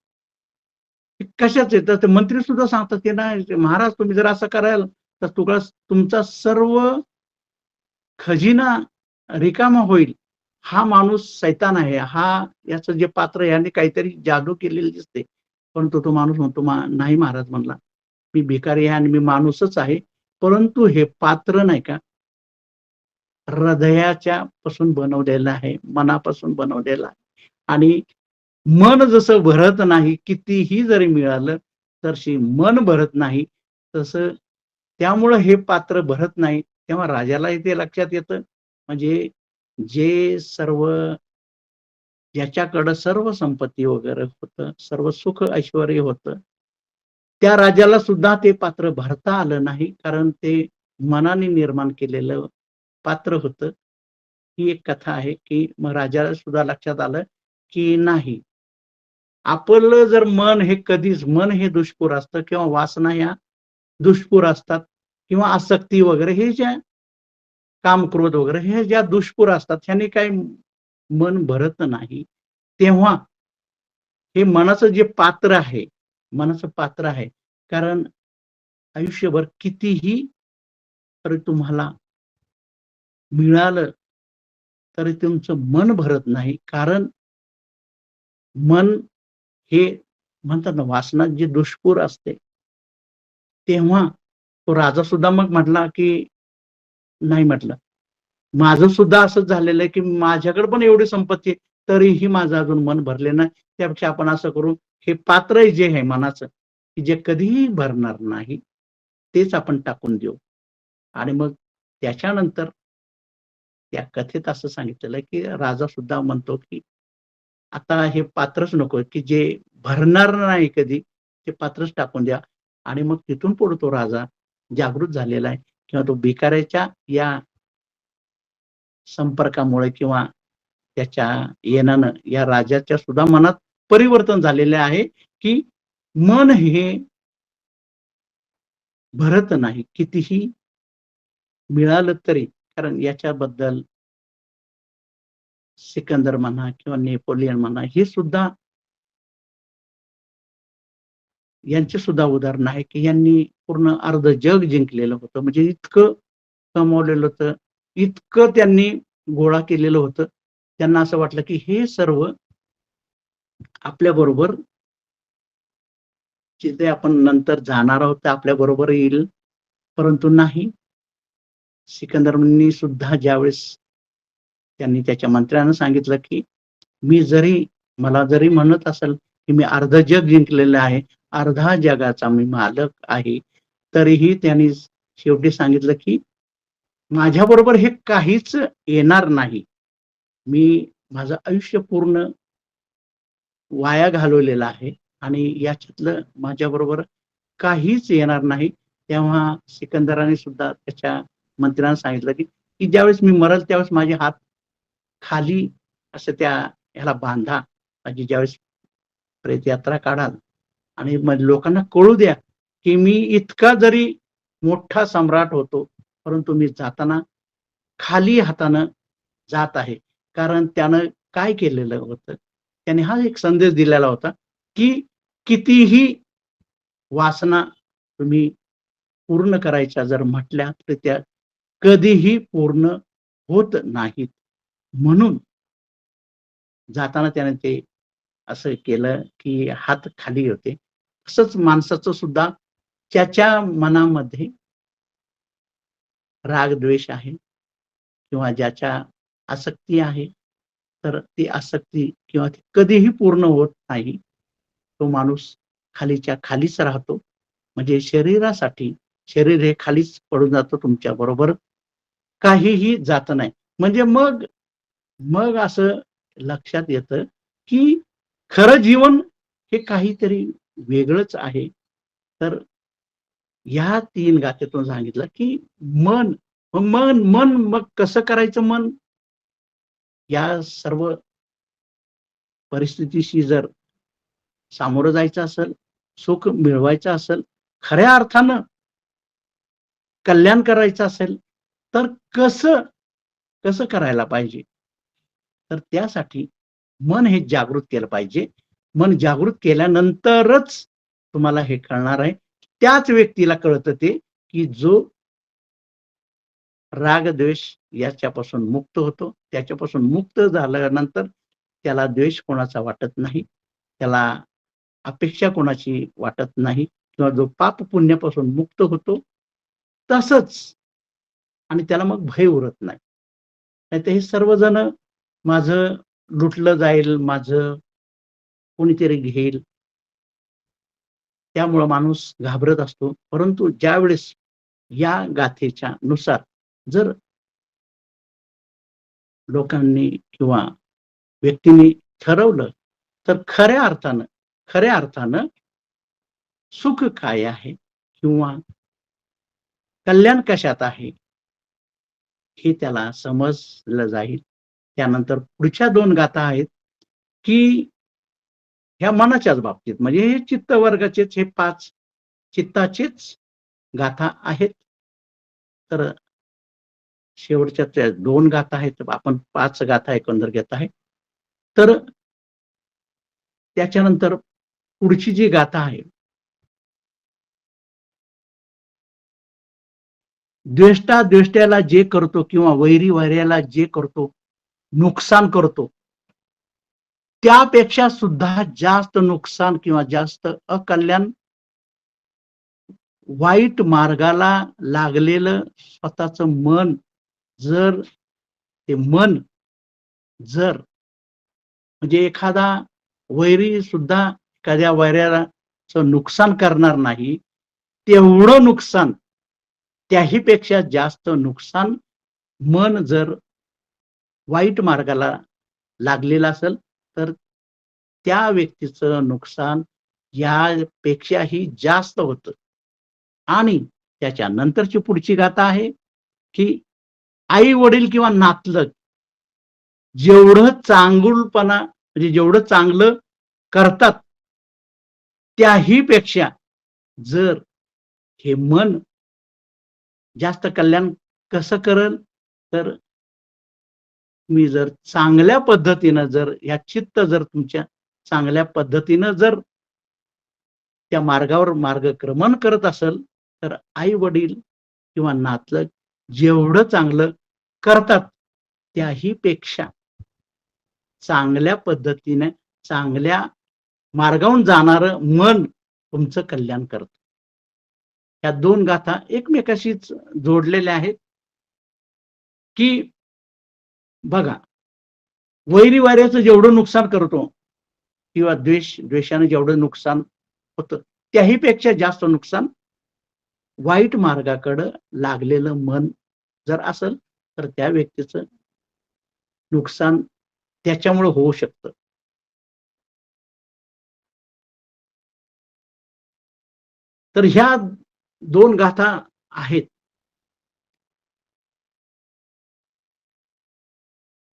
कशाच आहे. तर ते मंत्री सुद्धा सांगतात की नाही महाराज, तुम्ही जर असं कराल तर तुमचा सर्व खजिना रिकामा होईल. हा माणूस सैतान आहे, हा याचं जे पात्र याने काहीतरी जादू केलेली दिसते. परंतु तो माणूस म्हणतो नाही महाराज, म्हणला मी भिकारी आहे आणि मी माणूसच आहे, परंतु हे पात्र नाही का हृदयाच्या पासून बनवलेलं आहे, मनापासून बनवलेलं आहे. आणि मन जसं भरत नाही, कितीही जरी मिळालं तशी मन भरत नाही, तसं त्यामुळं हे पात्र भरत नाही. तेव्हा राजालाही ते लक्षात येतं. म्हणजे जे सर्व ज्याच्याकडं सर्व संपत्ती वगैरे होतं, सर्व सुख ऐश्वर्य होतं, त्या राजाला सुद्धा ते पात्र भरता आलं नाही, कारण ते मनाने निर्माण केलेलं पात्र होतं. ही एक कथा आहे की मग राजाला सुद्धा लक्षात आलं की नाही, आपलं जर मन हे दुष्पूर असतं किंवा वासना ह्या दुष्पूर असतात किंवा आसक्ती वगैरे हे ज्या काम क्रोध वगैरे हे ज्या दुष्पूर असतात, ह्याने काही मन भरत नाही. तेव्हा हे मनाचं पात्र आहे. कारण आयुष्यभर कितीही तरी तुम्हाला मिळालं तरी तुमचं मन भरत नाही. कारण मन हे म्हणतात ना, वासना जी दुष्पूर असते, तेव्हा तो राजा सुद्धा मग म्हटला की नाही, म्हटलं माझं सुद्धा असंच झालेलं आहे की माझ्याकडे पण एवढी संपत्ती आहे, तरीही माझं अजून मन भरले नाही. त्यापेक्षा आपण असं करू, हे पात्र जे आहे मनाचं, की जे कधीही भरणार नाही, तेच आपण टाकून देऊ. आणि मग त्याच्यानंतर त्या कथेत असं सांगितलेलं आहे की राजा सुद्धा म्हणतो की आता हे पात्रच नको, की जे भरणार नाही कधी, ते पात्रच टाकून द्या. आणि मग तिथून पुढे तो राजा जागृत झालेला आहे किंवा तो भिकाऱ्याच्या या संपर्कामुळे किंवा त्याच्या येण्यानं या राजाच्या सुद्धा मनात परिवर्तन झालेले आहे, की मन हे भरत नाही, कितीही मिळालं तरी. कारण याच्याबद्दल सिकंदर म्हणा किंवा नेपोलियन म्हणा, हे सुद्धा यांचे सुद्धा उदाहरण आहे, की यांनी पूर्ण अर्ध जग जिंकलेलं होतं. म्हणजे इतकं कमावलेलं होतं, इतकं त्यांनी गोळा केलेलं होतं. त्यांना असं वाटलं, की हे सर्व आपल्याबरोबर जिथे आपण नंतर जाणार आहोत, ते आपल्याबरोबर येईल. परंतु नाही. सिकंदरांनी सुद्धा ज्यावेळेस त्यांनी त्याच्या मंत्र्यांना सांगितलं, की मला जरी म्हणत असेल, की मी अर्ध जग जिंकलेलं आहे, अर्धा जगाचा मी मालक आहे, तरीही त्यांनी शेवटी सांगितलं, की माझ्याबरोबर हे काहीच येणार नाही. मी माझं आयुष्य पूर्ण वाया घालवलेलं आहे आणि याच्यातलं माझ्याबरोबर काहीच येणार नाही. तेव्हा सिकंदराने सुद्धा त्याच्या मंत्र्यांना सांगितलं, की ज्यावेळेस मी मरेल त्यावेळेस माझे हात खाली असं त्या ह्याला बांधा, म्हणजे ज्यावेळेस प्रेतयात्रा काढाल आणि मग लोकांना कळू द्या की मी इतका जरी मोठा सम्राट होतो, परंतु मी जाताना खाली हातानं जात आहे. कारण त्यानं काय केलेलं होतं, त्याने हा एक संदेश दिलेला होता की कितीही वासना तुम्ही पूर्ण करायच्या जर म्हटल्या तर त्या कधीही पूर्ण होत नाहीत. म्हणून जाताना त्याने ते असं केलं की हात खाली होते. तसंच माणसाचं सुद्धा त्याच्या मनामध्ये राग द्वेष आहे किंवा ज्याच्या आसक्ती आहे, तर ती आसक्ती किंवा ती कधीही पूर्ण होत नाही. तो माणूस खालीच्या खालीच राहतो. म्हणजे शरीरासाठी शरीर हे खालीच पडून जातं तुमच्या बरोबर, काहीही जात नाही. म्हणजे मग मग असं लक्षात येतं की खरं जीवन हे काहीतरी वेगळंच आहे. तर ह्या 3 गाथेतून सांगितलं की मन, मग कसं करायचं मन? या सर्व परिस्थितीशी जर सामोरं जायचं असेल, सुख मिळवायचं असेल, खऱ्या अर्थानं कल्याण करायचं असेल, तर कसं कसं करायला पाहिजे? तर त्यासाठी मन हे जागृत केलं पाहिजे. मन जागृत केल्यानंतरच तुम्हाला हे कळणार आहे. त्याच व्यक्तीला कळतं ते, की जो राग, द्वेष याच्यापासून मुक्त होतो. त्याच्यापासून मुक्त झाल्यानंतर त्याला द्वेष कोणाचा वाटत नाही. त्याला अपेक्षा कोणाची वाटत नाही किंवा जो पाप पुण्यापासून मुक्त होतो, तसंच आणि त्याला मग भय उरत नाही. नाहीतर हे सर्वजण माझं लुटलं जाईल, माझं कोणीतरी घेईल, त्यामुळं माणूस घाबरत असतो. परंतु ज्यावेळेस या गाथेच्या नुसार जर लोकांनी किंवा व्यक्तींनी ठरवलं, तर खऱ्या अर्थानं सुख काय आहे किंवा कल्याण कशात आहे, हे त्याला समजलं जाईल. त्यानंतर पुढच्या 2 गाथा आहेत, की ह्या मनाच्याच बाबतीत म्हणजे हे चित्त वर्गाचेच हे 5 चित्ताचेच गाथा आहेत. तर शेवटच्या त्या 2 गाथा आहेत. आपण 5 गाथा एकंदर घेत आहे. तर त्याच्यानंतर पुढची जी गाथा आहे, द्वेष्टा द्वेष्ट्याला जे करतो किंवा वैरी वैऱ्याला जे करतो, नुकसान करतो, त्यापेक्षा सुद्धा जास्त नुकसान किंवा जास्त अकल्याण वाईट मार्गाला लागलेलं स्वतःचं मन, जर ते मन जर म्हणजे एखादा वैरी सुद्धा एखाद्या वैऱ्याचं नुकसान करणार नाही, तेवढं नुकसान, त्याही पेक्षा जास्त नुकसान मन जर वाईट मार्गाला लागलेलं असेल, तर त्या व्यक्तीचं नुकसान यापेक्षाही जास्त होतं. आणि त्याच्या नंतरची पुढची गाथा आहे, की आई-वडील किंवा नातलग जेवढं चांगुलपणा म्हणजे जेवढं चांगलं करतात, त्याही पेक्षा जर हे मन जास्त कल्याण कसं करेल, तर तुम्ही जर चांगल्या पद्धतीनं जर या चित्त जर तुमच्या चांगल्या पद्धतीनं जर त्या मार्गावर मार्गक्रमण करत असेल, तर आई-वडील किंवा नातलग जेवढं चांगलं करतात, त्याही पेक्षा चांगल्या पद्धतीने चांगल्या मार्गावरून जाणारं मन तुमचं कल्याण करतं. ह्या 2 गाथा एकमेकाशीच जोडलेल्या आहेत, की बघा, वैरी-वाऱ्याचं जेवढं नुकसान करतो किंवा द्वेषाने जेवढं नुकसान होतं, त्याही पेक्षा जास्त नुकसान वाईट मार्गाकडं लागलेलं मन जर असेल, तर त्या व्यक्तीचं नुकसान त्याच्यामुळे होऊ शकतं. तर ह्या 2 गाथा आहेत,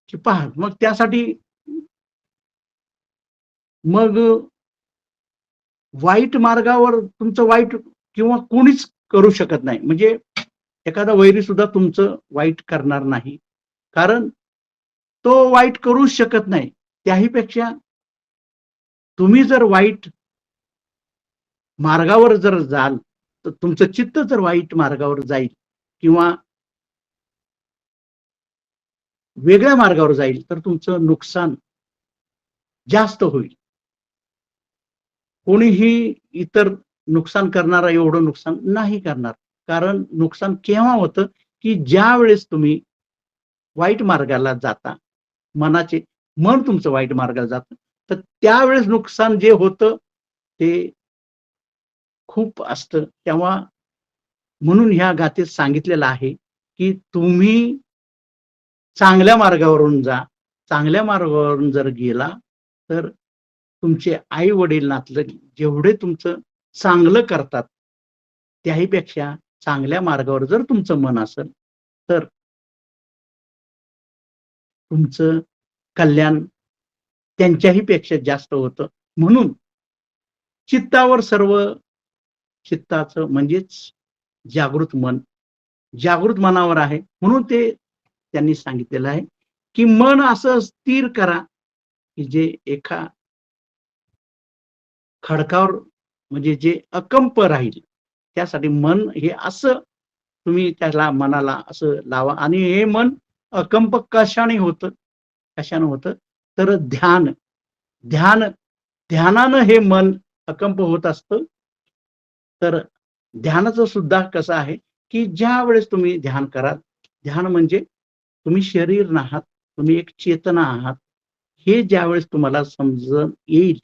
की पहा मग त्यासाठी मग वाईट मार्गावर तुमचं वाईट किंवा कोणीच करू शकत नाही. म्हणजे एखादा वैरी सुद्धा तुमचं वाईट करणार नाही, कारण तो वाईट करूच शकत नाही. त्याहीपेक्षा तुम्ही जर वाईट मार्गावर जर जाल, तर तुमचं चित्त जर वाईट मार्गावर जाईल किंवा वेगळ्या मार्गावर जाईल, तर तुमचं नुकसान जास्त होईल. कोणीही इतर नुकसान करणारा एवढं नुकसान नाही करणार. कारण नुकसान केव्हा होतं, की ज्यावेळेस तुम्ही वाईट मार्गाला जाता, मन तुमचं वाईट मार्गाला जातं, तर त्यावेळेस नुकसान जे होतं ते खूप असतं. तेव्हा म्हणून ह्या गाथेत सांगितलेलं आहे, की तुम्ही चांगल्या मार्गावरून जा. चांगल्या मार्गावरून जर गेला, तर तुमचे आई-वडील, नातलग जेवढे तुमचं चांगलं करतात, त्याहीपेक्षा चांगल्या मार्गावर जर तुमचं मन असेल, तर तुमचं कल्याण त्यांच्याही पेक्षा जास्त होतं. म्हणून चित्तावर सर्व चित्ताचं म्हणजेच जागृत मन, जागृत मनावर आहे. म्हणून ते त्यांनी सांगितलेलं आहे, की मन असं स्थिर करा, की जे एका खडकावर म्हणजे जे अकंप राहील. त्यासाठी मन हे असं तुम्ही त्याला मनाला असं लावा आणि हे मन अकंप कशाने होतं? कशाने होतं? तर ध्यान ध्यानानं हे मन अकंप होत असतं. तर ध्यानाचं सुद्धा कसं आहे, की ज्यावेळेस तुम्ही ध्यान कराल, ध्यान म्हणजे तुम्ही शरीर नाहात, तुम्ही एक चेतना आहात. हे ज्यावेळेस तुम्हाला समजून येईल,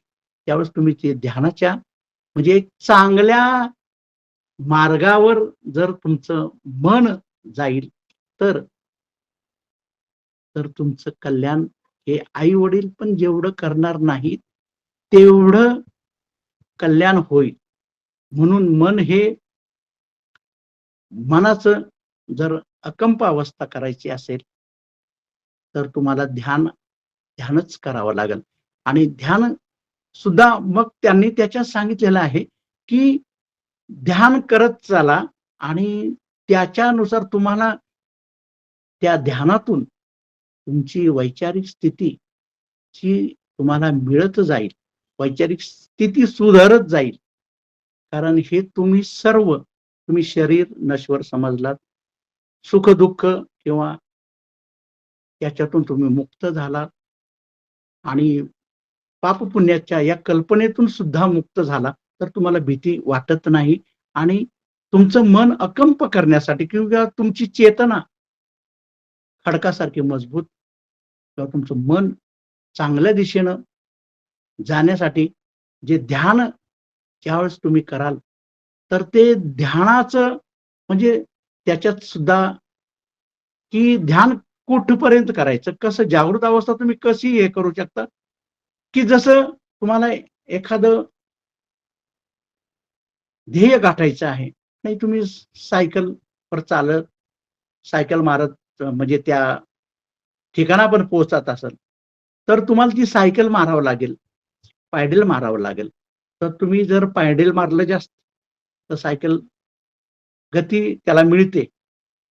त्यावेळेस तुम्ही ते ध्यानाच्या म्हणजे एक चांगल्या मार्गावर जर तुमचं मन जाईल, तर तर तुमचं कल्याण हे आई-वडील पण जेवढं करणार नाहीत, तेवढं कल्याण होईल. म्हणून मन हे मनाचं जर अकंप अवस्था करायची असेल, तर तुम्हाला ध्यानच करावं लागेल. आणि ध्यान सुद्धा मग त्यांनी त्याच्यात सांगितलेलं आहे, की ध्यान करत चाला आणि त्याच्यानुसार तुम्हाला त्या ध्यानातून तुमची वैचारिक स्थिती जी तुम्हाला मिळत जाईल, वैचारिक स्थिती सुधारत जाईल. कारण हे तुम्ही शरीर नश्वर समजलात, सुख-दुःख किंवा त्याच्यातून तुम्ही मुक्त झालात आणि पाप-पुण्याच्या या कल्पनेतून सुद्धा मुक्त झाला, तर तुम्हाला भीती वाटत नाही आणि तुमचं मन अकंप करण्यासाठी किंवा तुमची चेतना खडकासारखी मजबूत किंवा तुमचं मन चांगल्या दिशेनं जाण्यासाठी जे ध्यान ज्यावेळेस तुम्ही कराल, तर ते ध्यानाचं म्हणजे त्याच्यात सुद्धा की ध्यान कुठपर्यंत करायचं, कसं जागृत अवस्था तुम्ही कशी हे करू शकता, की जसं तुम्हाला एखादं ध्येय गाठायचं आहे. नाही तुम्ही सायकलवर चालत, सायकल मारत म्हणजे त्या ठिकाणापर्यंत पोहोचत असाल, तर तुम्हाला ती सायकल मारावं लागेल, पायडल मारावं लागेल. तर तुम्ही जर पायडल मारलं जास्त, तर सायकल गती त्याला मिळते.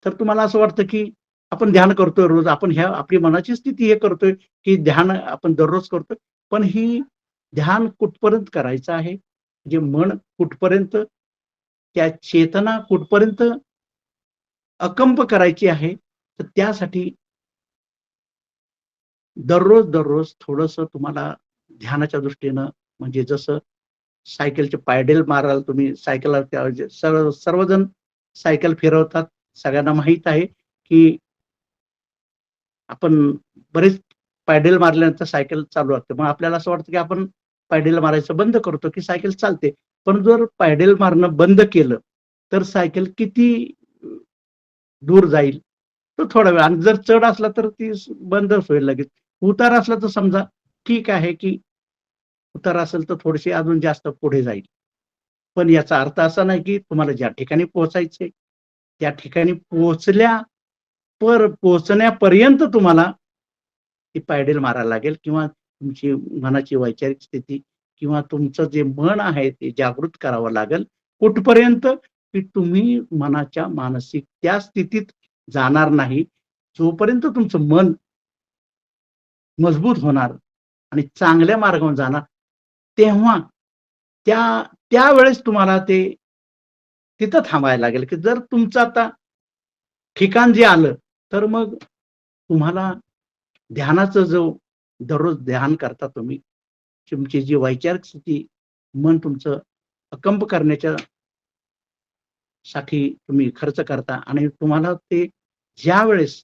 तर तुम्हाला असं वाटतं, की आपण ध्यान करतोय रोज, आपण ह्या आपली मनाची स्थिती हे करतोय, की ध्यान आपण दररोज करतोय. पण ही ध्यान कुठपर्यंत करायचं आहे? म्हणजे मन कुठपर्यंत, त्या चेतना कुठपर्यंत अकंप करायची आहे, तर त्यासाठी दररोज थोडंसं तुम्हाला ध्यानाच्या दृष्टीनं म्हणजे जसं सायकलचे पायडल माराल तुम्ही सायकलला सर्वजण सायकल फिरवतात. सगळ्यांना माहीत आहे, की आपण बरेच पायडल मारल्यानंतर सायकल चालू असते. मग आपल्याला असं वाटतं, की आपण पायडल मारायचं बंद करतो, की सायकल चालते. पण जर पायडल मारणं बंद केलं, तर सायकल किती दूर जाईल? तर थोडा वेळ आणि जर चढ असला तर ती बंदच होईल लगेच. उतार असला तर समजा ठीक आहे, की उतार असेल तर थोडीशी अजून जास्त पुढे जाईल. पण याचा अर्थ असा नाही, की तुम्हाला ज्या ठिकाणी पोहोचायचंय, त्या ठिकाणी पोहोचण्यापर्यंत तुम्हाला ती पायडल मारायला लागेल किंवा तुमची मनाची वैचारिक स्थिती किंवा तुमचं जे मन आहे ते जागृत करावं लागेल. कुठपर्यंत की तुम्ही मनाच्या मानसिक त्या स्थितीत जाणार नाही, जोपर्यंत तुमचं मन मजबूत होणार आणि चांगल्या मार्गावर जाणार, तेव्हा त्यावेळेस तुम्हाला ते तिथं थांबायला लागेल, की जर तुमचं आता ठिकाण जे आलं, तर मग तुम्हाला ध्यानाचं जो दररोज ध्यान करता तुम्ही, तुमची जी वैचारिक स्थिती, मन तुमचं अकंप करण्याच्या साठी तुम्ही खर्च करता आणि तुम्हाला ते ज्यावेळेस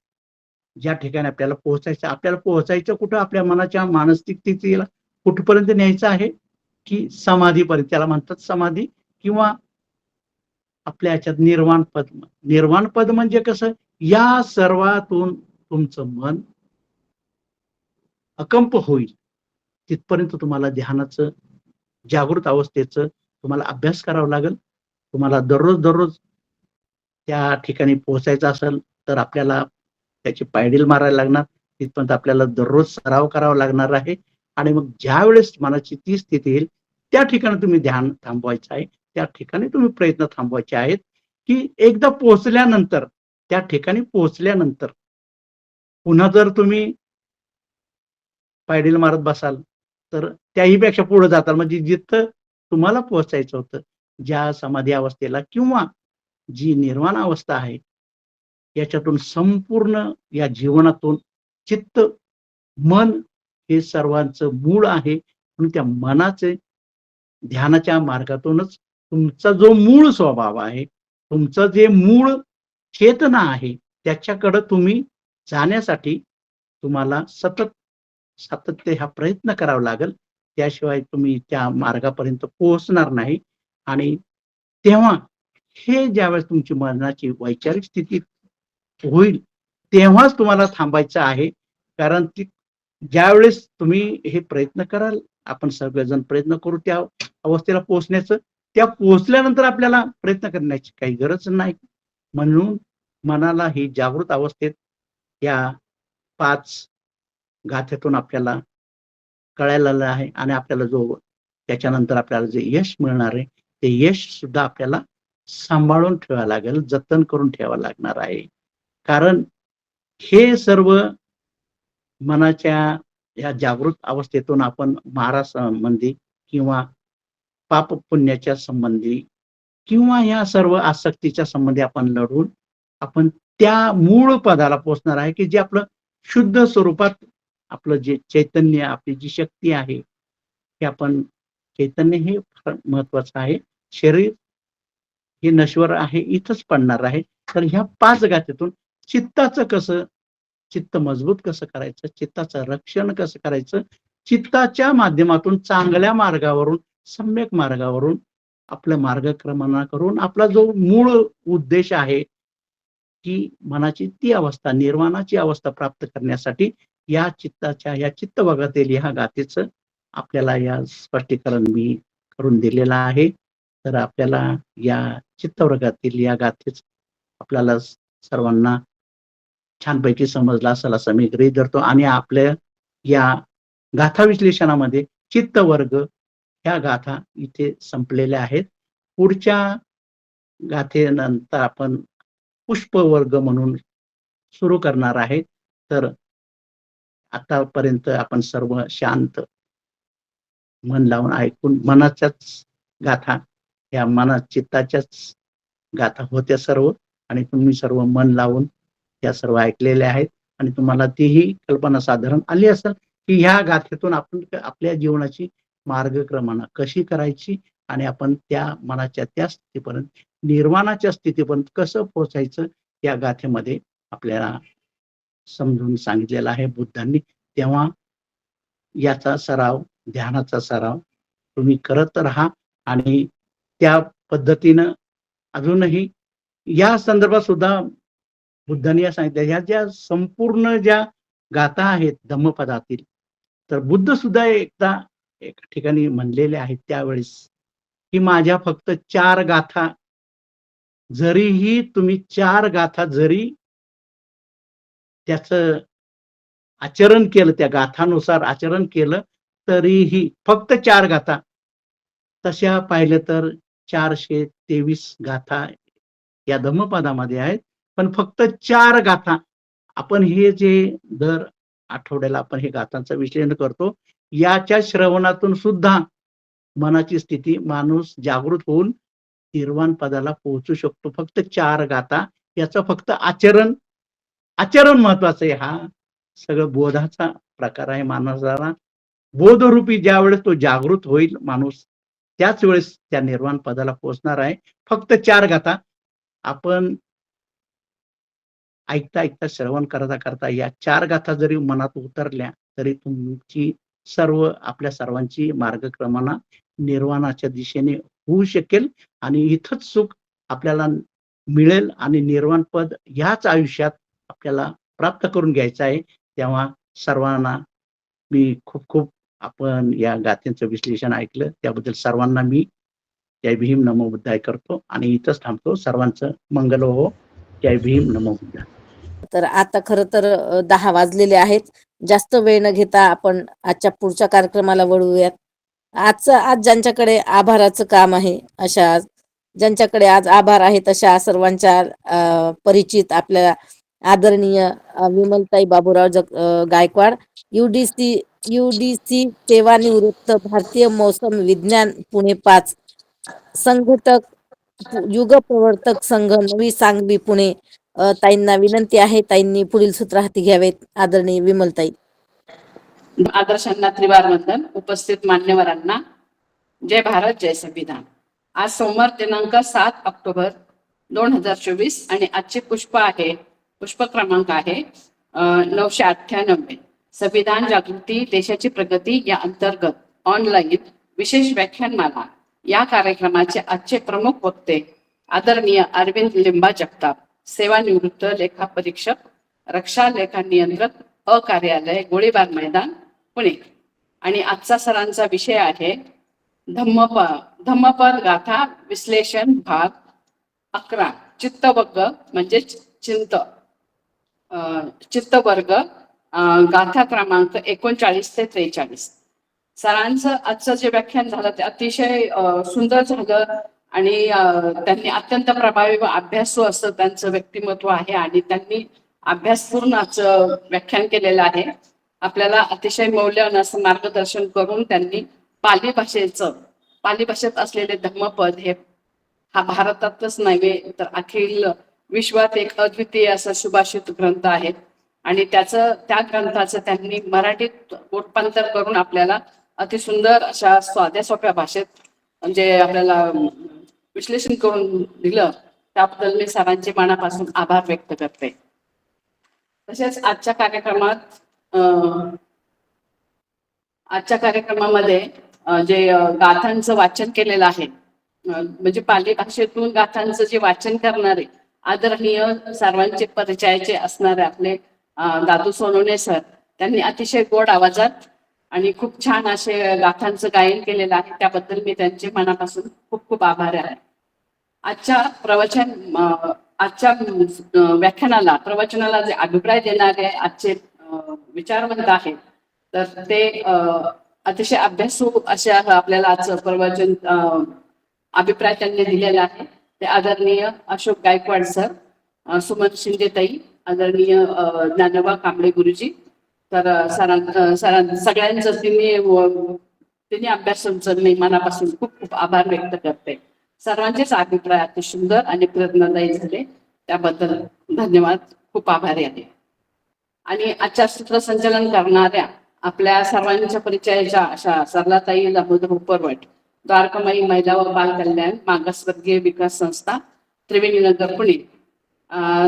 ज्या ठिकाणी आपल्याला पोहोचायचं कुठं, आपल्या मनाच्या मानसिक स्थितीला कुठपर्यंत न्यायचं आहे, की समाधीपर्यंत. त्याला म्हणतात समाधी किंवा आपल्या ह्याच्यात निर्वाण पद. निर्वाण पद म्हणजे कसं, या सर्वातून तुमचं मन अकंप होईल, तिथपर्यंत तुम्हाला ध्यानाचं, जागृत अवस्थेचं तुम्हाला अभ्यास करावा लागेल. तुम्हाला दररोज त्या ठिकाणी पोहोचायचं असेल तर आपल्याला त्याची पायडील मारायला लागणार. तिथपर्यंत आपल्याला दररोज सराव करावा लागणार आहे. आणि मग ज्यावेळेस मनाची ती स्थिती येईल, त्या ठिकाणी तुम्ही ध्यान थांबवायचं आहे, त्या ठिकाणी तुम्ही प्रयत्न थांबवायचे आहेत, की एकदा पोहोचल्यानंतर, त्या ठिकाणी पोहोचल्यानंतर पुन्हा जर तुम्ही पायडील मारत बसाल तर त्याही पेक्षा पुढे जाताल. म्हणजे जिथं तुम्हाला पोहोचायचं होतं, ज्या समाधी अवस्थेला किंवा जी निर्वाण अवस्था आहे, याच्यातून संपूर्ण या जीवनातून चित्त, मन हे सर्वांचं मूळ आहे. म्हणून त्या मनाचे ध्यानाच्या मार्गातूनच तुमचा जो मूळ स्वभाव आहे, तुमचं जे मूळ चेतना आहे, त्याच्याकडे तुम्ही जाण्यासाठी तुम्हाला सातत्य हा प्रयत्न करावा लागेल. त्याशिवाय तुम्ही त्या मार्गापर्यंत पोहोचणार नाही. आणि तेव्हा हे ज्यावेळेस तुमची मनाची वैचारिक स्थिती होईल, तेव्हाच तुम्हाला थांबायचं आहे. कारण ती ज्यावेळेस तुम्ही हे प्रयत्न कराल, आपण सगळेजण प्रयत्न करू त्या अवस्थेला पोहोचण्याचं, त्या पोहोचल्यानंतर आपल्याला प्रयत्न करण्याची काही गरज नाही. म्हणून मनाला ही जागृत अवस्थेत या 5 गाथेतून आपल्याला कळायला आहे. आणि आपल्याला त्याच्यानंतर आपल्याला जे यश मिळणार आहे, ते यश सुद्धा आपल्याला सांभाळून ठेवावं लागेल, जतन करून ठेवावं लागणार आहे. कारण हे सर्व मनाच्या या जागृत अवस्थेतून आपण मारासंबंधी किंवा पाप पुण्याच्या संबंधी किंवा या सर्व आसक्तीच्या संबंधी आपण लढून आपण त्या मूळ पदाला पोहोचणार आहे, की जे आपलं शुद्ध स्वरूपात आपलं जे चैतन्य, आपली जी शक्ती आहे, हे आपण चैतन्य हे फार महत्वाचं आहे. शरीर हे नश्वर आहे, इथंच पडणार आहे. तर ह्या 5 गाथेतून चित्त मजबूत कसं करायचं, चित्ताचं रक्षण कसं करायचं, चित्ताच्या माध्यमातून चांगल्या मार्गावरून, सम्यक मार्गावरून आपलं मार्गक्रमणा करून आपला जो मूळ उद्देश आहे, की मनाची ती अवस्था, निर्वाणाची अवस्था प्राप्त करण्यासाठी या चित्तवर्गातील ह्या गाथेचं आपल्याला या स्पष्टीकरण मी करून दिलेलं आहे. तर आपल्याला या चित्तवर्गातील या गाथेच आपल्याला सर्वांना छानपैकी समजला असेल असं मी गृहीत धरतो. आणि आपल्या या गाथा विश्लेषणामध्ये चित्तवर्ग ह्या गाथा इथे संपलेल्या आहेत. पुढच्या गाथेनंतर आपण पुष्पवर्ग म्हणून सुरू करणार आहे. तर आतापर्यंत आपण सर्व शांत मन लावून ऐकून मनाच्याच गाथा, या चित्ताच्याच गाथा होत्या सर्व. आणि तुम्ही सर्व मन लावून त्या सर्व ऐकलेल्या आहेत. आणि तुम्हाला तीही कल्पना साधारण आली असेल, की ह्या गाथेतून आपण आपल्या जीवनाची मार्गक्रमणा कशी करायची आणि आपण त्या मनाच्या त्या स्थितीपर्यंत, निर्वाणाच्या स्थितीपर्यंत कसं पोहोचायचं, या गाथेमध्ये आपल्याला समजून सांगितलेलं आहे बुद्धांनी. तेव्हा याचा सराव, ध्यानाचा सराव तुम्ही करत राहा. आणि त्या पद्धतीनं अजूनही या संदर्भात सुद्धा बुद्धांनी या सांगितलं, ह्या ज्या संपूर्ण ज्या गाथा आहेत धम्मपदातील, तर बुद्ध सुद्धा एकदा एक ठिकाणी म्हणलेले आहेत त्यावेळेस, की माझ्या फक्त 4 गाथा, जरीही तुम्ही 4 गाथा जरी त्याचं आचरण केलं, त्या गाथानुसार आचरण केलं, तरीही फक्त 4 गाथा तशा पाहिलं तर 423 गाथा या धम्मपदामध्ये आहेत. पण फक्त 4 गाथा आपण हे जे दर आठवड्याला आपण हे गाथांचं विश्लेषण करतो, याच्या श्रवणातून सुद्धा मनाची स्थिती माणूस जागृत होऊन निर्वाण पदाला पोहोचू शकतो. फक्त 4 गाथा याचं फक्त आचरण महत्वाचं आहे. हा सगळं बोधाचा प्रकार आहे. माणसाला बोधरूपी ज्यावेळेस तो जागृत होईल माणूस, त्याच वेळेस त्या निर्वाण पदाला पोहोचणार आहे. फक्त 4 गाथा आपण ऐकता श्रवण करता या 4 गाथा जरी मनात उतरल्या तरी तुमची आपल्या सर्वांची मार्गक्रमणा निर्वाणाच्या दिशेने होऊ शकेल आणि इथंच सुख आपल्याला मिळेल आणि निर्वाण पद ह्याच आयुष्यात आपल्याला प्राप्त करून घ्यायचं आहे. तेव्हा सर्वांना मी खूप आपण या गाथेंचं विश्लेषण ऐकलं त्याबद्दल सर्वांना मी जय भीम नमो बुद्धाय करतो आणि इथंच थांबतो. सर्वांचं मंगल हो. जय भीम नमो बुद्धाय.
तर आता खरं तर 10 वाजलेले आहेत. जास्त वेळ न घेता आपण आजच्या पुढच्या कार्यक्रमाला वळूयात. आज ज्यांच्याकडे आभाराचं काम आहे, अशा ज्यांच्याकडे आज आभार आहेत अशा सर्वांच्या परिचित आपल्या आदरणीय विमलताई बाबूराव गायकवाड, UDC सेवानिवृत्त, भारतीय मौसम विज्ञान पुणे 5, संघटक युग प्रवर्तक संघ नवी सांगवी पुणे. ताईंना विनंती आहे, ताईंनी पुढील सूत्र हाती घ्यावेत. आदरणीय विमलताई.
आदर्शांना त्रिवार वंदन. उपस्थित मान्यवरांना जय भारत, जय संविधान. आज सोमवार दिनांक 7 ऑक्टोबर 2024 आणि आजचे पुष्प क्रमांक आहे 998. संविधान जागृती देशाची प्रगती या अंतर्गत ऑनलाईन विशेष व्याख्यानमाला या कार्यक्रमाचे आजचे प्रमुख वक्ते आदरणीय अरविंद लिंबा जगताप, सेवानिवृत्त लेखापरीक्षक, रक्षा लेखा नियंत्रक, कार्यालय, गोळीबार मैदान, पुणे. आणि आजचा सरांचा विषय आहे धम्मपद गाथा विश्लेषण भाग 11, चित्तवर्ग म्हणजे चित्तवर्ग, गाथा क्रमांक 39 ते 43. सरांचं आजचं जे व्याख्यान झालं ते अतिशय सुंदर झालं आणि त्यांनी अत्यंत प्रभावी व अभ्यासू असं त्यांचं व्यक्तिमत्व आहे आणि त्यांनी अभ्यासपूर्ण असं व्याख्यान केलेलं आहे. आपल्याला अतिशय मौल्यवान असं मार्गदर्शन करून त्यांनी पाली भाषेत असलेले धम्मपद हा भारतातच नव्हे तर अखिल विश्वात एक अद्वितीय असा सुभाषित ग्रंथ आहे आणि त्या ग्रंथाचं त्यांनी मराठीत रूपांतर करून आपल्याला अतिसुंदर अशा साध्या सोप्या भाषेत म्हणजे आपल्याला विश्लेषण करून दिलं. त्याबद्दल मी सरांचे मनापासून आभार व्यक्त करते. तसेच आजच्या कार्यक्रमामध्ये जे गाथांचं वाचन केलेलं आहे, म्हणजे पाली भाषेतून गाथांचं जे वाचन करणारे आदरणीय सर्वांचे परिचयाचे असणारे आपले दादू सोनवणे सर, त्यांनी अतिशय गोड आवाजात आणि खूप छान असे गाथांचं गायन केलेलं आहे. त्याबद्दल मी त्यांचे मनापासून खूप आभारी आहे. आजच्या प्रवचनाला जे अभिप्राय देणारे आजचे विचारवंत आहेत तर ते अतिशय अभ्यासू अशा आपल्याला आजचं प्रवचन अभिप्राय त्यांनी दिलेला आहे. ते आदरणीय अशोक गायकवाड सर, सुमन शिंदेताई, आदरणीय ज्ञानोबा कांबळे गुरुजी. तर सगळ्यांचं त्यांनी अभ्यासाचं मी मनापासून खूप आभार व्यक्त करते. सर्वांचेच अभिप्राय अति सुंदर आणि प्रेरणादायी झाले, त्याबद्दल धन्यवाद, खूप आभारी आहे. आणि आजच्या सूत्रसंचालन करणाऱ्या आपल्या सर्वांच्या परिचयाच्या अशा सरलाताई दामोदर उपरवट, द्वारकामाई महिला व बाल कल्याण मागासवर्गीय विकास संस्था, त्रिवेणी नगर, पुणे.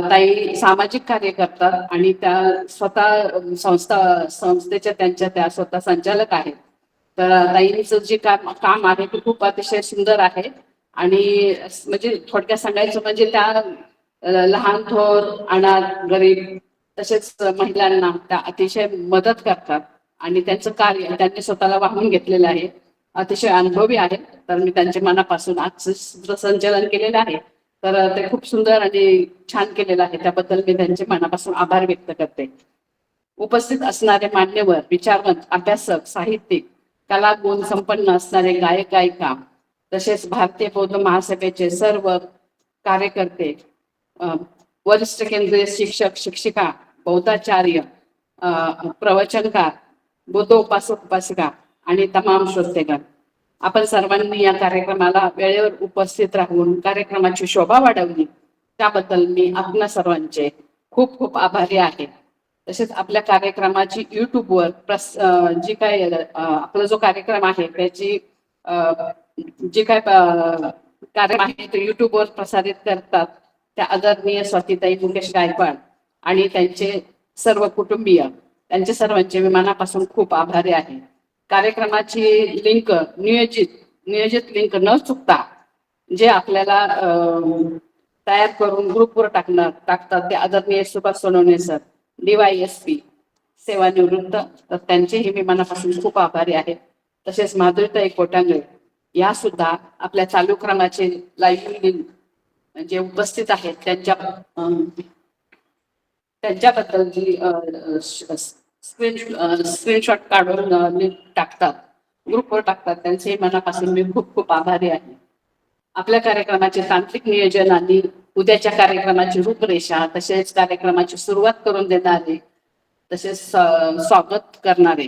ताई सामाजिक कार्य करतात आणि त्या स्वतः संस्थेच्या त्या स्वतः संचालक आहेत. तर ताईंचं जे काम आहे ते खूप अतिशय सुंदर आहे आणि म्हणजे थोडक्यात सांगायचं म्हणजे त्या लहान थोर अनाथ गरीब तसेच महिलांना त्या अतिशय मदत करतात आणि त्यांचं कार्य त्यांनी स्वतःला वाहून घेतलेलं आहे. अतिशय अनुभवी आहेत. तर मी त्यांच्या मनापासून आज सूत्रसंचालन केलेलं आहे तर ते खूप सुंदर आणि छान केलेलं आहे. त्याबद्दल मी त्यांचे मनापासून आभार व्यक्त करते. उपस्थित असणारे मान्यवर, विचारवंत, अभ्यासक, साहित्यिक, कला गुण संपन्न असणारे गायक गायिका, तसेच भारतीय बौद्ध महासभेचे सर्व कार्यकर्ते, वरिष्ठ केंद्रीय शिक्षक शिक्षिका, बौद्धाचार्य, प्रवचनकार, बुद्ध उपासक उपासिका आणि तमाम श्रोतेगण, आपण सर्वांनी या कार्यक्रमाला वेळेवर उपस्थित राहून कार्यक्रमाची शोभा वाढवली त्याबद्दल मी आपणा सर्वांचे खूप खूप आभारी आहे. तसेच आपल्या कार्यक्रमाची युट्यूबवर जी काय आपला जो कार्यक्रम आहे त्याची जे काय कार्यक्रम आहे ते युट्यूबवर प्रसारित करतात त्या आदरणीय स्वातीताई मुकेश गायकवाड आणि त्यांचे सर्व कुटुंबीय, त्यांचे सर्वांचे मी मनापासून खूप आभारी आहे. कार्यक्रमाची लिंक नियोजित लिंक न चुकता जे आपल्याला तयार करून ग्रुपवर टाकतात ते आदरणीय सुभाष सोनवणे सर, DYSP सेवानिवृत्त, तर त्यांचेही मी मनापासून खूप आभारी आहे. तसेच माधुरीताई कोटांगळे या सुद्धा आपल्या चालू क्रमाचे लाईव्ह लिंक जे उपस्थित आहेत त्यांच्याबद्दल जी स्क्रीनशॉट काढून लिंक टाकतात, ग्रुपवर टाकतात, त्यांचे मनापासून मी खूप खूप आभारी आहे. आपल्या कार्यक्रमाचे तांत्रिक नियोजन आणि उद्याच्या कार्यक्रमाची रूपरेषा, तसेच कार्यक्रमाची सुरुवात करून देणारे, तसेच स्वागत करणारे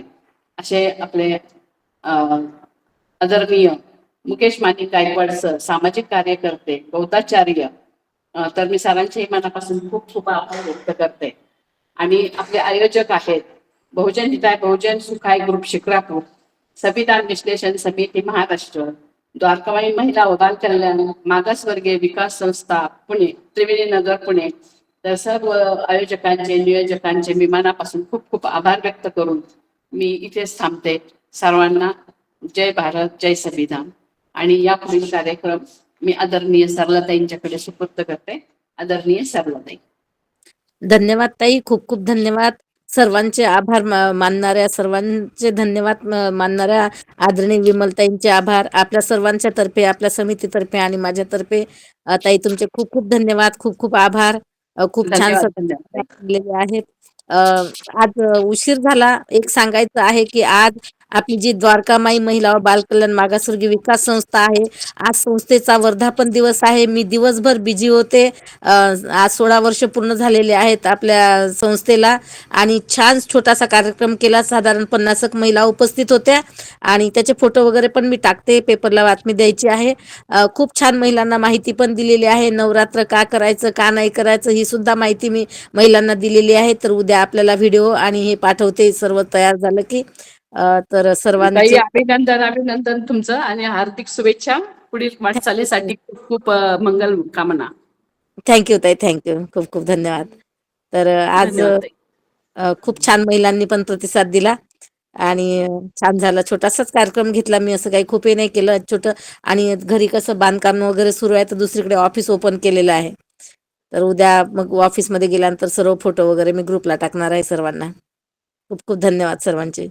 असे आपले आदरणीय मुकेश मानी गायकवाड सर, सामाजिक कार्यकर्ते, बौद्धाचार्य, तर मी सरांच्याही मनापासून खूप खूप आभार व्यक्त करते. आणि आपले आयोजक आहेत बहुजन हिताय बहुजन सुखाय ग्रुप शिक्रापूर, संविधान विश्लेषण समिती महाराष्ट्र, द्वारकामाई महिला व बाल कल्याण मागासवर्गीय विकास संस्था पुणे, त्रिवेणी नगर पुणे, तर सर्व आयोजकांचे नियोजकांचे मी मनापासून खूप खूप आभार व्यक्त करून मी इथेच थांबते. सर्वांना जय भारत, जय संविधान. आणि या पुढील कार्यक्रम मी आदरणीय सरलाताईंच्याकडे सुपूर्द करते. आदरणीय सरलाताई.
धन्यवाद ताई, खूप खूप धन्यवाद. सर्वांचे आभार मानणाऱ्या, सर्वांचे धन्यवाद मानणाऱ्या आदरणीय विमलताईंचे आभार. आपल्या सर्वांच्या तर्फे, आपल्या समितीतर्फे आणि माझ्यातर्फे ताई तुमचे खूप खूप धन्यवाद, खूप खूप आभार. खूप छान
धन्यवाद.
केलेले आहेत. आज उशीर झाला. एक सांगायचं आहे की आज आपली जी द्वारकामाई महिला व बालकल्याण मागासवर्गीय विकास संस्था आहे, आज संस्थेचा वर्धापन दिवस आहे. मी दिवसभर बिझी होते. आज 16 वर्ष पूर्ण झालेले आहेत आपल्या संस्थेला आणि छान छोटासा कार्यक्रम केला. साधारण 50 महिला उपस्थित होत्या आणि त्याचे फोटो वगैरे पण मी टाकते, पेपरला बातमी द्यायची आहे. खूप छान महिलांना माहिती पण दिलेली आहे. नवरात्र का करायचं, का नाही करायचं, ही सुद्धा माहिती मी महिलांना दिलेली आहे. तर उद्या आपल्याला व्हिडिओ आणि हे पाठवते सर्व तयार झालं की. तर
ताई
सर्वांचे
अभिनंदन तुमचं आणि हार्दिक शुभेच्छा पुढील वाटचालीसाठी. खूप खूप मंगल कामना.
थँक्यू ताई, थँक्यू, खूप खूप धन्यवाद. तर आज
धन्यवाद ताई.
खूप छान महिलांनी पण प्रतिसाद दिला आणि छान झाला. छोटासाच कार्यक्रम घेतला मी, असं काही खूप हे नाही केलं, छोटं. आणि घरी कसं बांधकाम वगैरे सुरू आहे तर दुसरीकडे ऑफिस ओपन केलेलं आहे. तर उद्या मग ऑफिसमध्ये गेल्यानंतर सर्व फोटो वगैरे मी ग्रुपला टाकणार आहे सर्वांना. खूप खूप धन्यवाद सर्वांचे.